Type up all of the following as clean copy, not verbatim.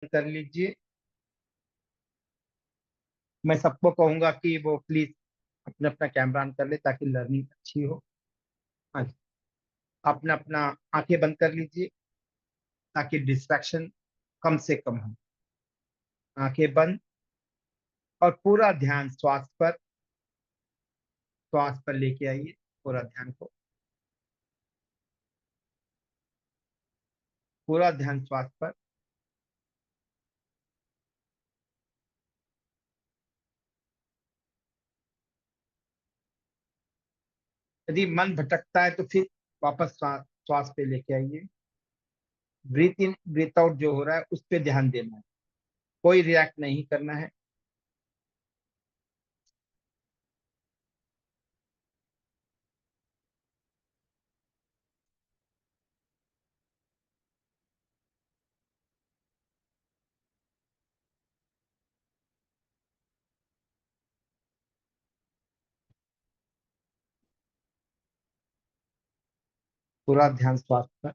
कर लीजिए। मैं सबको कहूंगा कि वो प्लीज अपना अपना कैमरा ऑन कर ले ताकि लर्निंग अच्छी हो। हाँ जी। अपना अपना आंखें बंद कर लीजिए ताकि डिस्ट्रैक्शन कम से कम हो। आंखें बंद और पूरा ध्यान श्वास पर लेके आइए पूरा ध्यान को। पूरा ध्यान श्वास पर। यदि मन भटकता है तो फिर वापस श्वास पे लेके आइए। ब्रीथ इन ब्रीथ आउट जो हो रहा है उस पर ध्यान देना है, कोई रिएक्ट नहीं करना है। पूरा ध्यान श्वास पर।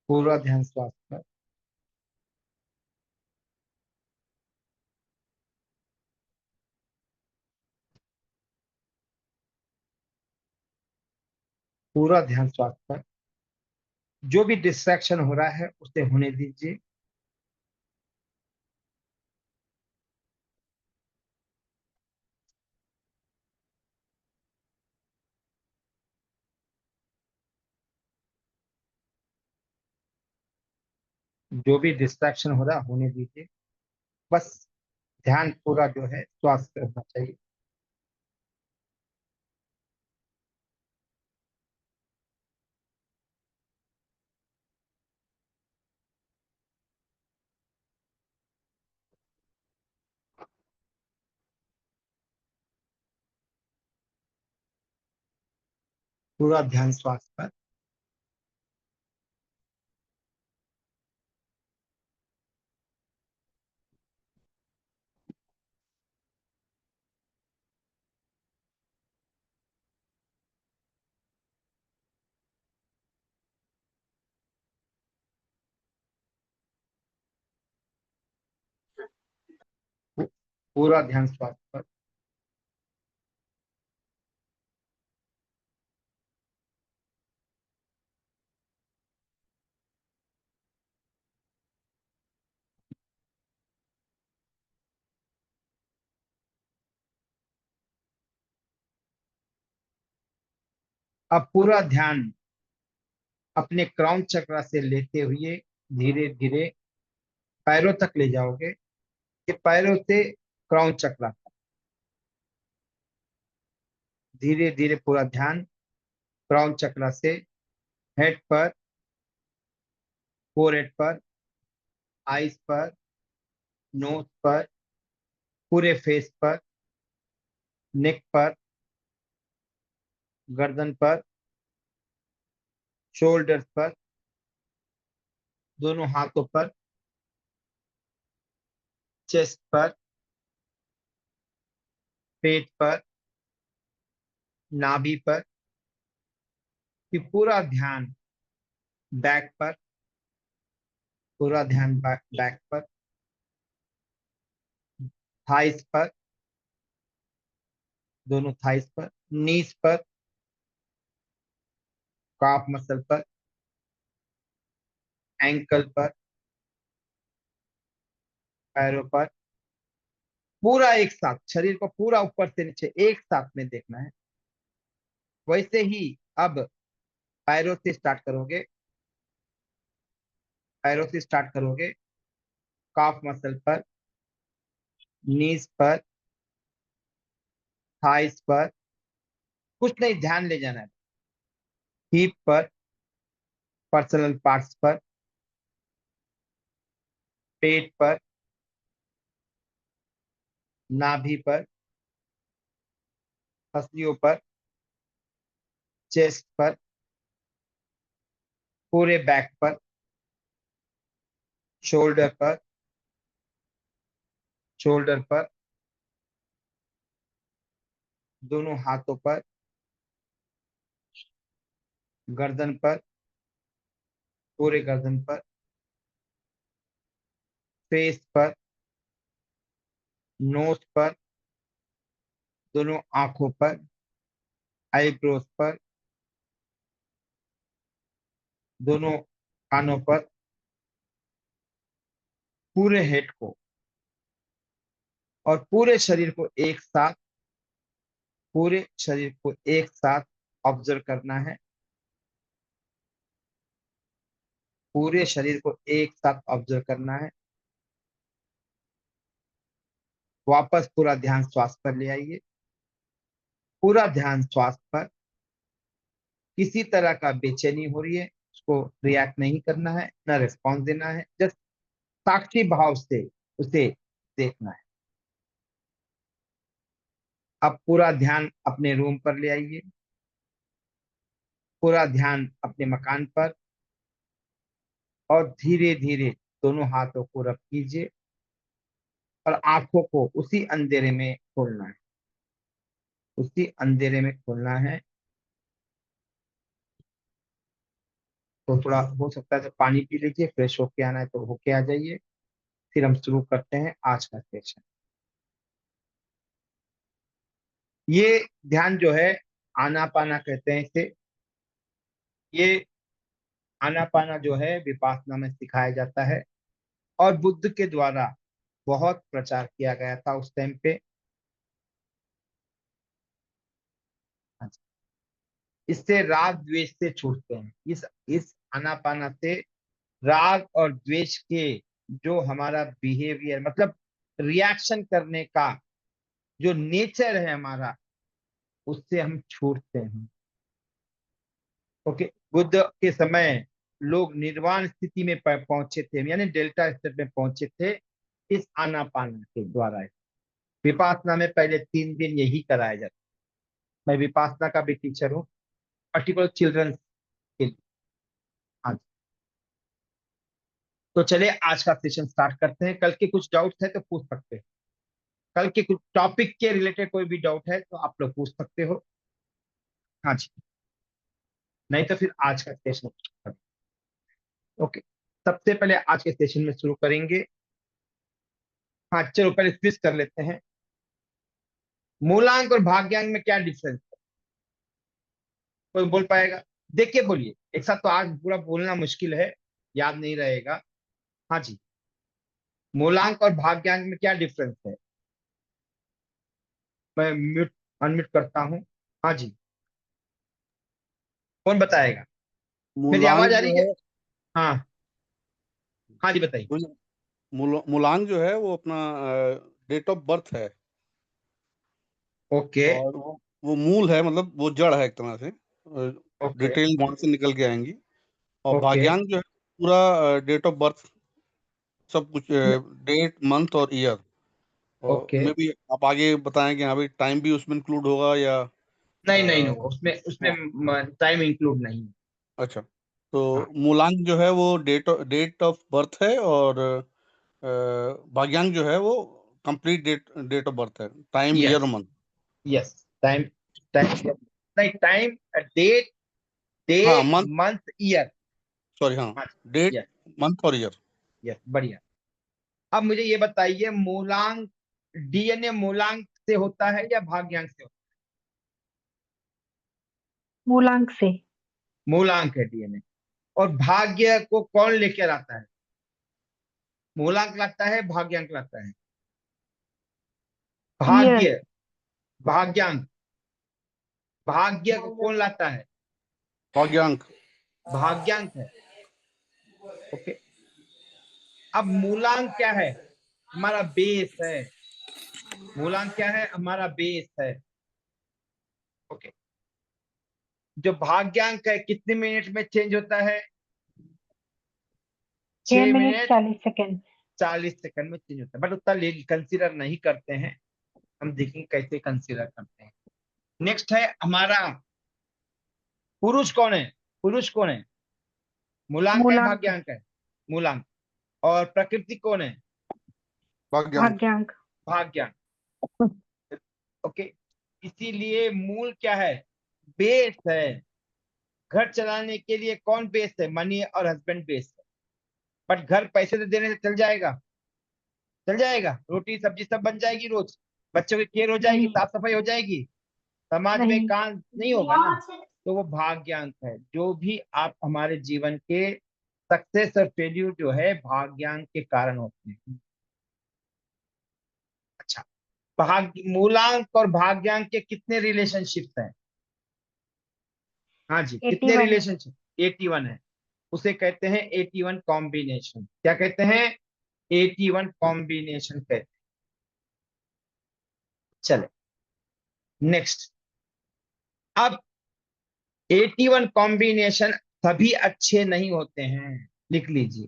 पूरा ध्यान श्वास पर। पूरा ध्यान श्वास पर। जो भी डिस्ट्रैक्शन हो रहा है उसे होने दीजिए। जो भी डिस्ट्रैक्शन हो रहा है होने दीजिए। बस ध्यान पूरा जो है श्वास पे होना चाहिए। पूरा ध्यान श्वास पर। पूरा ध्यान श्वास पर। अब पूरा ध्यान अपने क्राउन चक्र से लेते हुए धीरे धीरे पैरों तक ले जाओगे। ये पैरों से क्राउन चक्र, धीरे धीरे पूरा ध्यान क्राउन चक्र से हेड पर, फोरहेड पर, आईज पर, नोज पर, पूरे फेस पर, नेक पर, गर्दन पर, शोल्डर्स पर, दोनों हाथों पर, चेस्ट पर, पेट पर, नाभि पर। फिर पूरा ध्यान बैक पर। पूरा ध्यान बैक पर, थाइस पर, दोनों थाइस पर, नीज पर, काफ मसल पर, एंकल पर, पैरों पर। पूरा एक साथ शरीर को पूरा ऊपर से नीचे एक साथ में देखना है। वैसे ही अब पैरों से स्टार्ट करोगे। पैरों से स्टार्ट करोगे, काफ मसल पर, नीज पर, थाइस पर। कुछ नहीं, ध्यान ले जाना है। हिप पर, पर्सनल पार्ट्स पर, पेट पर, नाभि पर, हंसियों पर, चेस्ट पर, पूरे बैक पर, शोल्डर पर, शोल्डर पर, दोनों हाथों पर, गर्दन पर, पूरे गर्दन पर, फेस पर, नोज पर, दोनों आंखों पर, आईब्रोज पर, दोनों कानों पर, पूरे हेड को और पूरे शरीर को एक साथ, पूरे शरीर को एक साथ ऑब्जर्व करना है। पूरे शरीर को एक साथ ऑब्जर्व करना है। वापस पूरा ध्यान श्वास पर ले आइए। पूरा ध्यान श्वास पर। किसी तरह का बेचैनी हो रही है, उसको रिएक्ट नहीं करना है, ना रिस्पॉन्स देना है, जस्ट साक्षी भाव से उसे देखना है। अब पूरा ध्यान अपने रूम पर ले आइए। पूरा ध्यान अपने मकान पर, और धीरे धीरे दोनों हाथों को रब कीजिए और आंखों को उसी अंधेरे में खोलना है। उसी अंधेरे में खोलना है। तो थोड़ा हो सकता है तो पानी पी लीजिए, फ्रेश होके आना है तो होके आ जाइए। फिर हम शुरू करते हैं आज का सेशन। ये ध्यान जो है, आनापाना कहते हैं इसे। ये आनापाना जो है विपासना में सिखाया जाता है, और बुद्ध के द्वारा बहुत प्रचार किया गया था उस टाइम पे। इससे राग द्वेष से छूटते हैं। इस आनापाना से राग और द्वेष के, जो हमारा बिहेवियर मतलब रिएक्शन करने का जो नेचर है हमारा, उससे हम छूटते हैं। ओके। बुद्ध के समय लोग निर्वाण स्थिति में पहुंचे थे, यानी डेल्टा स्टेट में पहुंचे थे इस आनापाना के द्वारा। विपासना में पहले 3 दिन यही कराया जाता। मैं विपासना का भी टीचर हूँ, पर्टिकुलर चिल्ड्रंस के लिए। हाँ। तो चलिए आज का सेशन स्टार्ट करते हैं। कल के कुछ डाउट्स है तो पूछ सकते हैं। कल के कुछ टॉपिक के रिलेटेड कोई भी डाउट है तो आप लोग पूछ सकते हो। हाँ जी। नहीं तो फिर आज का सेशन। ओके। सबसे पहले आज के सेशन में शुरू करेंगे। हाँ चलो पहले क्विज कर लेते हैं। मूलांक और भाग्यांक में क्या डिफरेंस है? कोई बोल पाएगा? देख के बोलिए एक साथ, तो आज पूरा बोलना मुश्किल है, याद नहीं रहेगा। हाँ जी। मूलांक और भाग्यांक में क्या डिफरेंस है? मैं म्यूट अनम्यूट करता हूँ। हाँ जी। कौन बताएगा? मेरी मूलांक आवाज आ जो रही है? है हाँ। हाँ जी बताइए। मूलांक जो है वो अपना डेट ऑफ बर्थ है। ओके। और वो मूल है, मतलब वो जड़ है एक तरह से। ओके। डिटेल वहां से निकल के आएंगी। और ओके। भाग्यांक जो है पूरा डेट ऑफ बर्थ, सब कुछ, डेट मंथ और ईयर। और ओके। मे भी आप आगे बताएं कि हाँ भाई टाइम भी उसमें इंक्लूड होगा या नहीं नहीं अ, नो, उसमें हाँ, उसमें टाइम इंक्लूड नहीं है। अच्छा। तो हाँ। मूलांक जो है वो डेट ऑफ बर्थ है, और भाग्यांक जो है वो कंप्लीट डेट ऑफ बर्थ है, time year yes. Month. Yes. Time. Time नहीं, टाइम, डेट, डे, हाँ, मंथ। Month, year. सॉरी, हाँ। हाँ। Date, yes. मंथ और ईयर। यस बढ़िया। अब मुझे ये बताइए, मूलांक, डीएनए मूलांक से होता है या भाग्यांक से होता मूलांक से। है? मूलांक है डीएनए। और भाग्य को कौन लेकर आता है? मूलांक लाता है, भाग्यांक लाता है? ईयर। भाग्य, भाग्यांक। भाग्य को कौन लाता है? भाग्यांक। भाग्यांक है। ओके। अब मूलांक क्या है? हमारा बेस है। मूलांक क्या है? हमारा बेस है। ओके। जो भाग्यांक है कितने मिनट में चेंज होता है? 6 छह मिनट मिनट 40 सेकेंड। 40 सेकंड में चेंज होता है, बट उतना कंसीडर नहीं करते हैं। हम देखेंगे कैसे कंसीडर करते हैं। नेक्स्ट है हमारा पुरुष कौन है? पुरुष कौन है? मूलांक है मूलांक। भाग्यांक है? मूलांक। और प्रकृति कौन है? भाग्यांक। भाग्यांक। भाग्यांक। ओके, इसीलिए मूल क्या है? बेस है। घर चलाने के लिए कौन बेस है? मनी और हस्बैंड बेस है। बट घर पैसे तो देने से चल जाएगा? चल जाएगा? रोटी सब्जी सब बन जाएगी रोज? बच्चों की केयर हो जाएगी, नहीं साफ सफाई हो जाएगी, समाज में नहीं। काम नहीं होगा ना? तो वो भाग्यांक है। जो भी आप हमारे जीवन के सक्सेस और फेल्यूर जो है भाग्यांक के कारण होते हैं। अच्छा, मूलांक और भाग्यांक के कितने रिलेशनशिप हैं? हाँ जी, कितने 81 है। रिलेशनशिप? 81 है। उसे कहते हैं 81 कॉम्बिनेशन। क्या कहते हैं? 81 कॉम्बिनेशन कहते हैं। चले नेक्स्ट। अब 81 कॉम्बिनेशन सभी अच्छे नहीं होते हैं, लिख लीजिए।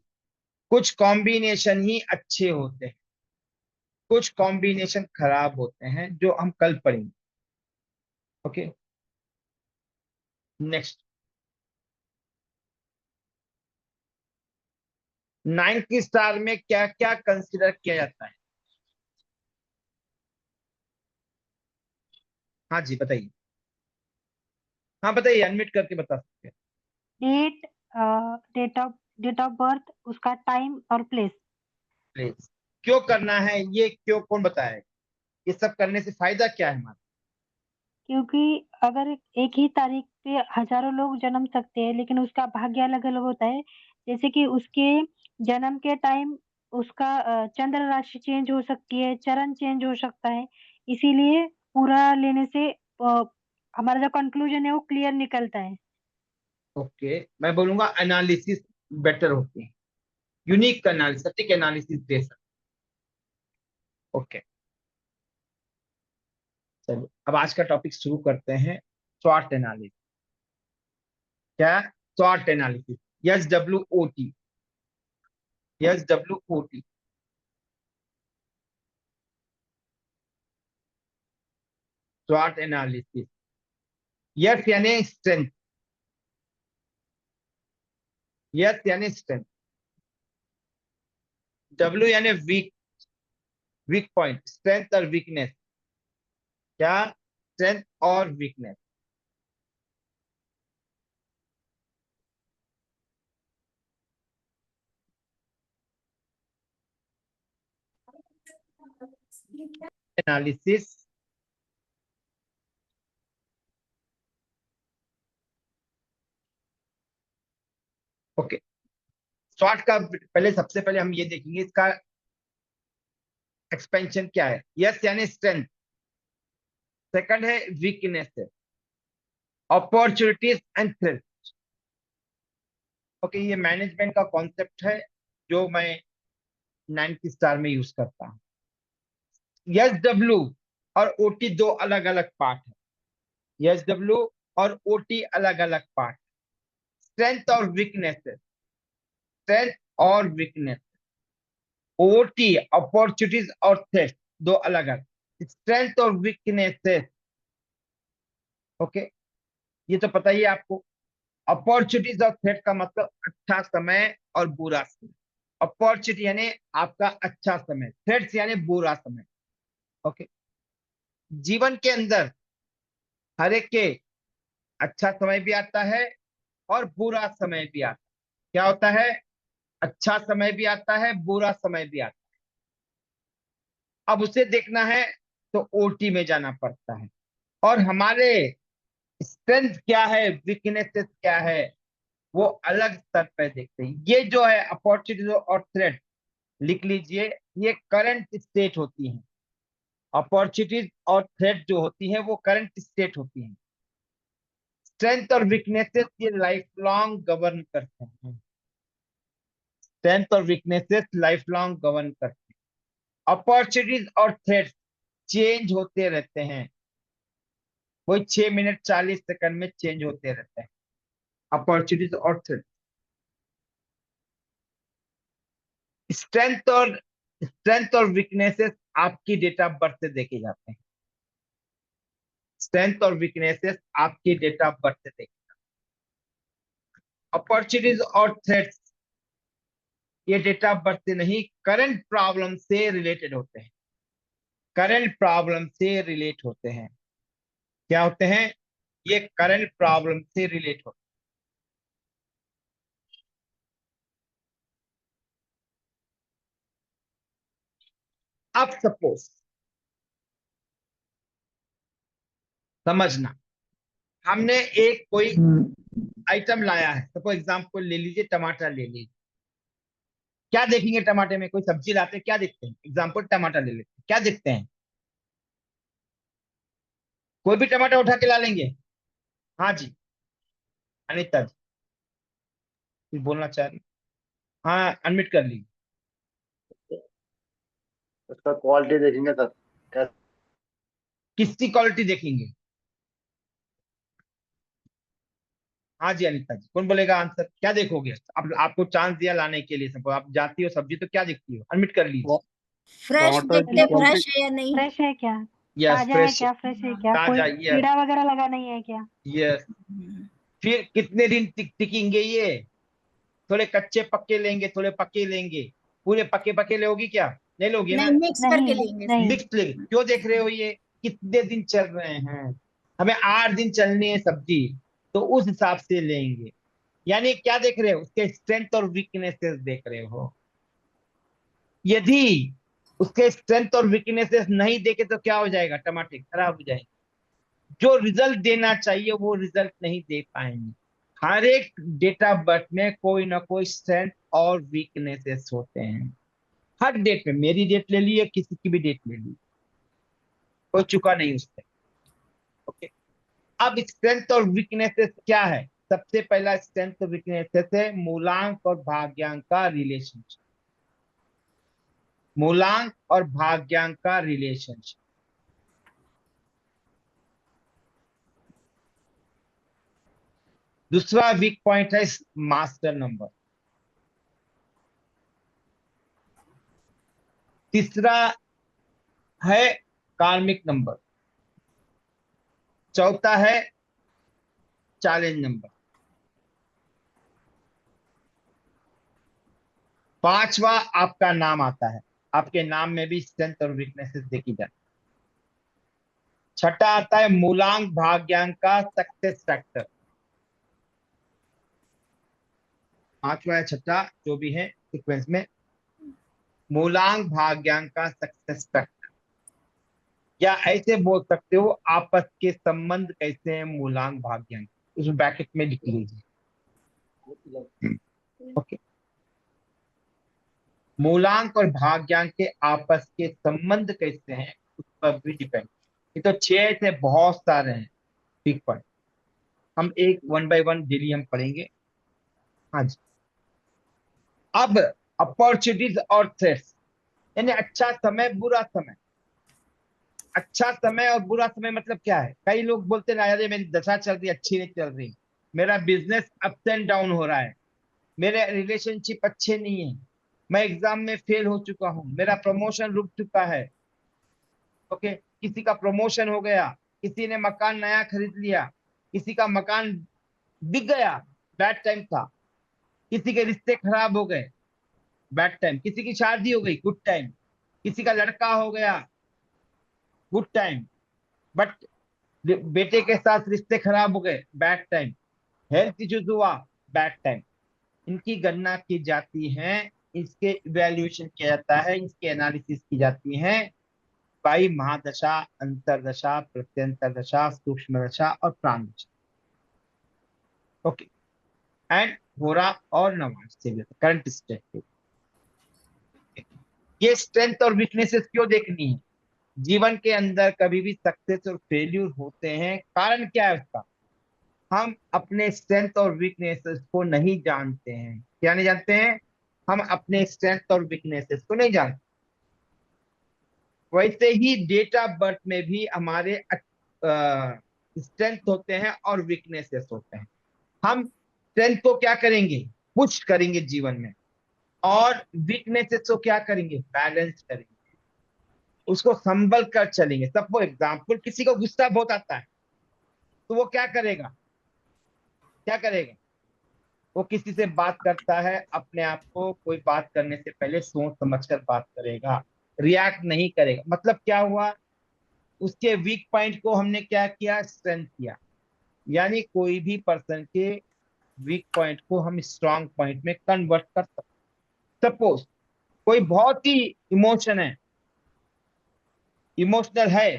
कुछ कॉम्बिनेशन ही अच्छे होते हैं, कुछ कॉम्बिनेशन खराब होते हैं, जो हम कल पढ़ेंगे। Okay, next. 9 की स्टार में क्या क्या कंसिडर किया जाता है? हाँ जी बताइए। हाँ बताइए, अनम्यूट करके बता सकते हैं। डेट, डेट ऑफ बर्थ, उसका टाइम और प्लेस। प्लीज, क्यों करना है ये? क्यों, कौन बताएगा? ये सब करने से फायदा क्या है हमारा? क्योंकि अगर एक ही तारीख पे हजारों लोग जन्म सकते हैं लेकिन उसका भाग्य अलग अलग होता है। जैसे कि उसके जन्म के टाइम उसका चंद्र राशि चेंज हो सकती है, चरण चेंज हो सकता है। इसीलिए पूरा लेने से हमारा जो कंक्लूजन है वो क्लियर निकलता है। ओके, मैं बोलूंगा एनालिसिस बेटर होती है, यूनिक एनालिसिस, सटीक एनालिसिस दे सकते। ओके, चलिए अब आज का टॉपिक शुरू करते हैं। स्वॉट एनालिसिस। क्या? स्वॉट एनालिसिस। SWOT। SWOT। स्वॉट एनालिसिस। यस यानी स्ट्रेंथ। यस यानी स्ट्रेंथ। W यानी वीक, वीक पॉइंट। स्ट्रेंथ और वीकनेस। क्या? स्ट्रेंथ और वीकनेस। एनालिसिस। ओके, स्वॉट का पहले, सबसे पहले हम ये देखेंगे इसका एक्सपेंशन क्या है। यस यानी स्ट्रेंथ। सेकंड है वीकनेस है, अपॉर्चुनिटीज एंड थ्रेट। ओके, ये मैनेजमेंट का कॉन्सेप्ट है जो मैं 9 की स्टार में यूज करता हूँ। SW और OT दो अलग अलग पार्ट है। SW और OT अलग अलग पार्ट। स्ट्रेंथ और वीकनेस है, स्ट्रेंथ और वीकनेस। OT अपॉर्चुनिटीज और थ्रेट दो अलग अलग। स्ट्रेंथ और वीकनेसेस। ओके, ये तो पता ही है आपको। अपॉर्चुनिटीज और थ्रेट का मतलब अच्छा समय और बुरा समय। अपॉर्चुनिटी यानी आपका अच्छा समय, थ्रेट्स यानी बुरा समय। ओके, जीवन के अंदर हर एक के अच्छा समय भी आता है और बुरा समय भी आता है। क्या होता है? अच्छा समय भी आता है, बुरा समय भी आता है। अब उसे देखना है तो OT में जाना पड़ता है। और हमारे स्ट्रेंथ क्या है, वीकनेसेस क्या है, वो अलग स्तर पर देखते हैं। ये जो है अपॉर्चुनिटी और थ्रेट, लिख लीजिए, ये करंट स्टेट होती है। अपॉर्चुनिटीज और थ्रेट जो होती है वो करंट स्टेट होती है। स्ट्रेंथ और वीकनेसेस ये लाइफ लॉन्ग गवर्न करते हैं। स्ट्रेंथ और वीकनेसेस लाइफ लॉन्ग गवर्न करते हैं। अपॉर्चुनिटीज और थ्रेट्स चेंज होते रहते हैं, वही 6 मिनट 40 सेकंड में चेंज होते रहते हैं। अपॉर्चुनिटीज और थ्रेट, स्ट्रेंथ और वीकनेसेस आपकी डेट ऑफ बर्थ से देखे जाते हैं। स्ट्रेंथ और वीकनेसेस आपकी डेट ऑफ बर्थ से देखे। अपॉर्चुनिटीज और थ्रेट्स ये डेट ऑफ बर्थ से नहीं, करंट प्रॉब्लम से रिलेटेड होते हैं, करंट प्रॉब्लम से रिलेट होते हैं। क्या होते हैं? ये करंट प्रॉब्लम से रिलेट होते हैं। अब सपोज समझना, हमने एक कोई आइटम लाया है, सपोज एग्जाम्पल ले लीजिए, टमाटर ले लीजिए। क्या देखेंगे टमाटर में? कोई सब्जी लाते हैं क्या देखते हैं? एग्जाम्पल टमाटर ले लेते हैं, क्या देखते हैं? कोई भी टमाटर उठा के ला लेंगे। हाँ जी, अनिता जी कुछ बोलना चाह रही? हाँ, अनम्यूट कर लीजिए। उसका क्वालिटी देखेंगे सर, कैसे किसकी क्वालिटी देखेंगे? हाँ जी अनिता जी, कौन बोलेगा आंसर? क्या देखोगे? अब आपको चांस दिया लाने के लिए, सपोज आप जाती हो सब्जी तो क्या देखती हो? अनम्यूट कर लीजिए। फ्रेश टमाटर की देखते, क्वालिटी फ्रेश है या नहीं। फ्रेश है क्या, यस, ताजा है फ्रेश, क्या, फ्रेश है क्या, कोई ताजा, यस कीड़ा वगैरह लगा नहीं है क्या। यस। फिर कितने दिन टिकेंगे ये? थोड़े कच्चे पक्के लेंगे, थोड़े पक्के लेंगे, पूरे पक्के पक्के लोगी क्या? नहीं लोगी ना, नहीं, मिक्स करके नहीं लेंगे। नहीं, मिक्स लेंगे। क्यों देख रहे हो? ये कितने दिन चल रहे हैं? हमें 8 दिन चलनी है सब्जी, तो उस हिसाब से लेंगे। यानी क्या देख रहे हो? उसके स्ट्रेंथ और वीकनेसेस देख रहे हो। यदि उसके स्ट्रेंथ और वीकनेसेस नहीं देखे तो क्या हो जाएगा? टमाटर खराब हो जाएंगे। जो रिजल्ट देना चाहिए वो रिजल्ट नहीं दे पाएंगे। हर एक डेट ऑफ बर्थ में कोई ना कोई स्ट्रेंथ और वीकनेसेस होते हैं। हर डेट में, मेरी डेट ले ली है, किसी की भी डेट ले ली, कोई चुका नहीं उससे। ओके, अब स्ट्रेंथ और वीकनेसेस क्या है? सबसे पहला स्ट्रेंथ और वीकनेसेस है मूलांक और भाग्यांक का रिलेशनशिप। मूलांक और भाग्यांक का रिलेशनशिप। दूसरा वीक पॉइंट है मास्टर नंबर। तीसरा है कार्मिक नंबर। चौथा है चैलेंज नंबर। पांचवा आपका नाम आता है, आपके नाम में भी स्ट्रेंथ और वीकनेसेस देखी जाती है। छठा आता है मूलांक भाग्यांक का सक्सेस फैक्टर। पांचवा या छठा जो भी है सीक्वेंस में, मूलांक भाग्यांक का सक्सेस फैक्टर, या ऐसे बोल सकते हो आपस के संबंध कैसे हैं मूलांक भाग्यांक, उस ब्रैकेट में लिख लीजिए। ओके, मूलांक और भाग्यांक के आपस के संबंध कैसे हैं उस पर भी डिपेंड। ये तो 6 से बहुत सारे हैं ठीक पॉइंट, हम एक 1 बाय 1 डेली हम पढ़ेंगे। हाँ जी, अब अपॉर्चुनिटीज और थ्रेट्स, यानी अच्छा समय बुरा समय। अच्छा समय और बुरा समय मतलब क्या है? कई लोग बोलते ना, अरे मेरी दशा चल रही अच्छी नहीं चल रही, मेरा बिजनेस अप एंड डाउन हो रहा है, मेरे रिलेशनशिप अच्छे नहीं है, मैं एग्जाम में फेल हो चुका हूँ, मेरा प्रमोशन रुक चुका है। ओके, किसी का प्रमोशन हो गया, किसी ने मकान नया खरीद लिया, किसी का मकान बिक गया, बैड टाइम था। किसी के रिश्ते खराब हो गए, बैड टाइम। किसी की शादी हो गई, गुड टाइम। किसी का लड़का हो गया, गुड टाइम। बट बेटे के साथ रिश्ते खराब हो गए, बैड टाइम। हेल्थ इश्यूज हुआ, बैड टाइम। इनकी गणना की जाती है, इसके इवेल्युएशन किया जाता है, इसके एनालिसिस की जाती है बाई महादशा, अंतरदशा, प्रत्यंतर दशा, सूक्ष्म दशा और प्राण दशा। ओके, एंड होरा और नवांश से भी करंट स्टेट। ये स्ट्रेंथ और वीकनेसेस क्यों देखनी है? जीवन के अंदर कभी भी सक्सेस और फेल्यूर होते हैं, कारण क्या है उसका? हम अपने स्ट्रेंथ और वीकनेसेस को नहीं जानते हैं। क्या नहीं जानते हैं? हम अपने स्ट्रेंथ और वीकनेसेस को नहीं जानते। वैसे ही डेट ऑफ बर्थ में भी हमारे स्ट्रेंथ होते हैं और वीकनेसेस होते हैं। हम स्ट्रेंथ को क्या करेंगे? पुश करेंगे जीवन में, और वीकनेसेस को क्या करेंगे? बैलेंस करेंगे, उसको संभल कर चलेंगे। सपोज एग्जाम्पल, किसी को गुस्सा बहुत आता है, तो वो क्या करेगा? क्या करेगा? वो किसी से बात करता है, अपने आप को कोई बात करने से पहले सोच समझकर बात करेगा, रिएक्ट नहीं करेगा। मतलब क्या हुआ, उसके वीक पॉइंट को हमने क्या किया, स्ट्रेंथ किया। यानी कोई भी पर्सन के वीक पॉइंट को हम स्ट्रांग पॉइंट में कन्वर्ट कर सकते। सपोज कोई बहुत ही इमोशनल है,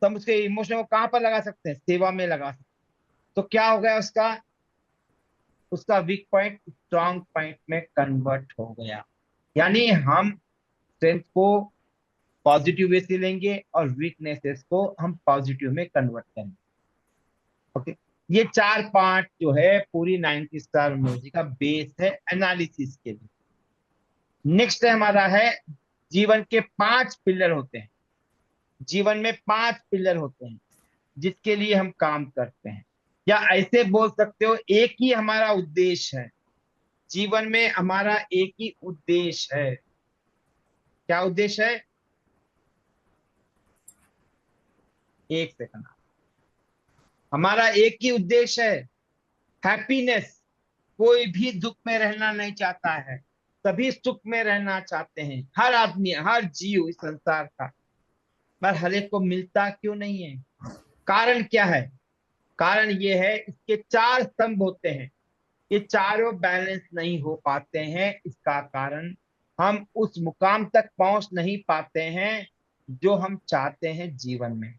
तो हम उसके इमोशन को कहां पर लगा सकते हैं, सेवा में लगा सकते हैं। तो क्या हो गया, उसका उसका वीक पॉइंट स्ट्रांग पॉइंट में कन्वर्ट हो गया। यानी हम स्ट्रेंथ को पॉजिटिव वे से लेंगे और वीकनेसेस को हम पॉजिटिव में कन्वर्ट करेंगे। ओके, ये 4 पार्ट जो है पूरी 90 स्टार म्यूजिक का बेस है एनालिसिस के लिए। नेक्स्ट हमारा है, जीवन के 5 पिलर होते हैं। जीवन में 5 पिलर होते हैं जिसके लिए हम काम करते हैं, या ऐसे बोल सकते हो एक ही हमारा उद्देश्य है। जीवन में हमारा एक ही उद्देश्य है। क्या उद्देश्य है, एक सेकंड, हमारा एक ही उद्देश्य है, हैप्पीनेस। कोई भी दुख में रहना नहीं चाहता है, सभी सुख में रहना चाहते हैं। हर आदमी, हर जीव इस संसार का, पर हर एक को मिलता क्यों नहीं है? कारण क्या है? कारण ये है, इसके 4 स्तंभ होते हैं, ये चारों बैलेंस नहीं हो पाते हैं। इसका कारण हम उस मुकाम तक पहुंच नहीं पाते हैं जो हम चाहते हैं जीवन में।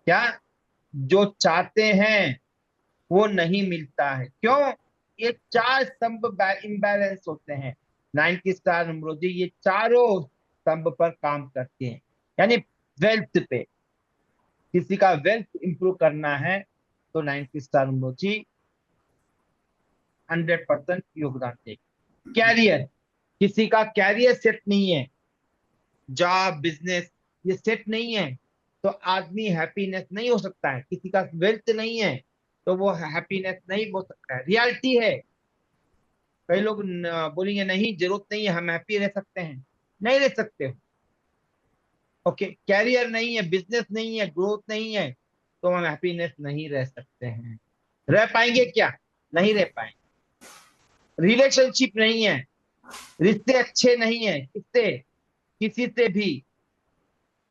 क्या जो चाहते हैं वो नहीं मिलता है, क्यों? ये 4 स्तंभ इम्बैलेंस होते हैं। 90 स्टार न्यूमरोलॉजी ये चारों स्तंभ पर काम करते हैं। यानी वेल्थ पे, किसी का वेल्थ इंप्रूव करना है तो 90 स्टार न्यूमरोलॉजी 100% योगदान देगी। कैरियर, किसी का कैरियर सेट नहीं है, जॉब बिजनेस ये सेट नहीं है, तो आदमी हैप्पीनेस नहीं हो सकता है। किसी का वेल्थ नहीं है तो वो हैप्पीनेस नहीं हो सकता है। रियलिटी है। कई लोग बोलेंगे नहीं जरूरत नहीं है, हम हैप्पी रह सकते हैं। नहीं रह सकते हो। ओके, कैरियर नहीं है, बिजनेस नहीं है, ग्रोथ नहीं है, तो हम हैप्पीनेस नहीं रह सकते हैं। रह पाएंगे क्या? नहीं रह पाएंगे। रिलेशनशिप नहीं है, रिश्ते अच्छे नहीं है, किससे? किसी से भी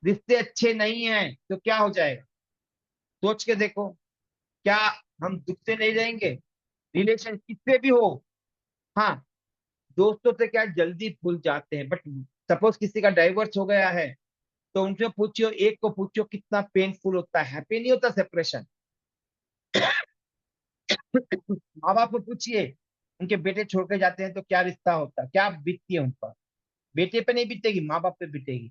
रिश्ते अच्छे नहीं है तो क्या हो जाएगा? सोच के देखो, क्या हम दुख से नहीं रहेंगे? रिलेशन किससे भी हो, हाँ, दोस्तों से क्या जल्दी भूल जाते हैं, बट सपोज किसी का डाइवोर्स हो गया है तो उनसे पूछियो, एक को पूछियो कितना पेनफुल होता है, हैप्पी नहीं होता सेपरेशन। माँ बाप को पूछिए, उनके बेटे छोड़ के जाते हैं तो क्या रिश्ता होता है, क्या बीतती है उन पर? बेटे पे नहीं बीतेगी, माँ बाप पे बीतेगी।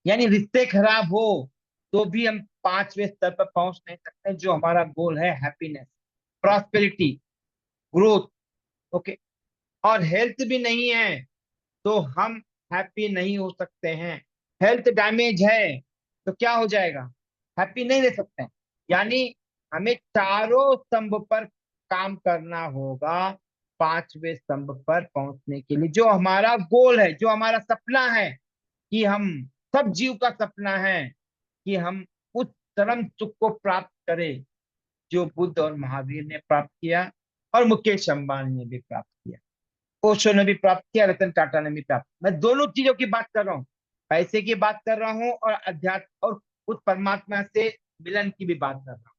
यानी रिश्ते खराब हो तो भी हम 5वें स्तर पर पहुंच नहीं सकते, जो हमारा गोल है हैप्पीनेस, प्रॉस्पेरिटी, ग्रोथ। ओके, और हेल्थ भी नहीं है तो हम हैप्पी नहीं हो सकते हैं। हेल्थ डैमेज है तो क्या हो जाएगा? हैप्पी नहीं रह सकते हैं। यानी हमें चारों स्तंभ पर काम करना होगा 5वें स्तंभ पर पहुंचने के लिए। जो हमारा गोल है, जो हमारा सपना है, कि हम, सब जीव का सपना है कि हम उस चरम सुख को प्राप्त करें जो बुद्ध और महावीर ने प्राप्त किया, और मुकेश अंबानी ने भी प्राप्त किया, ओशो ने भी प्राप्त किया, रतन टाटा ने भी प्राप्त। मैं दोनों चीजों की बात कर रहा हूँ, पैसे की बात कर रहा हूँ और अध्यात्म और उस परमात्मा से मिलन की भी बात कर रहा हूँ।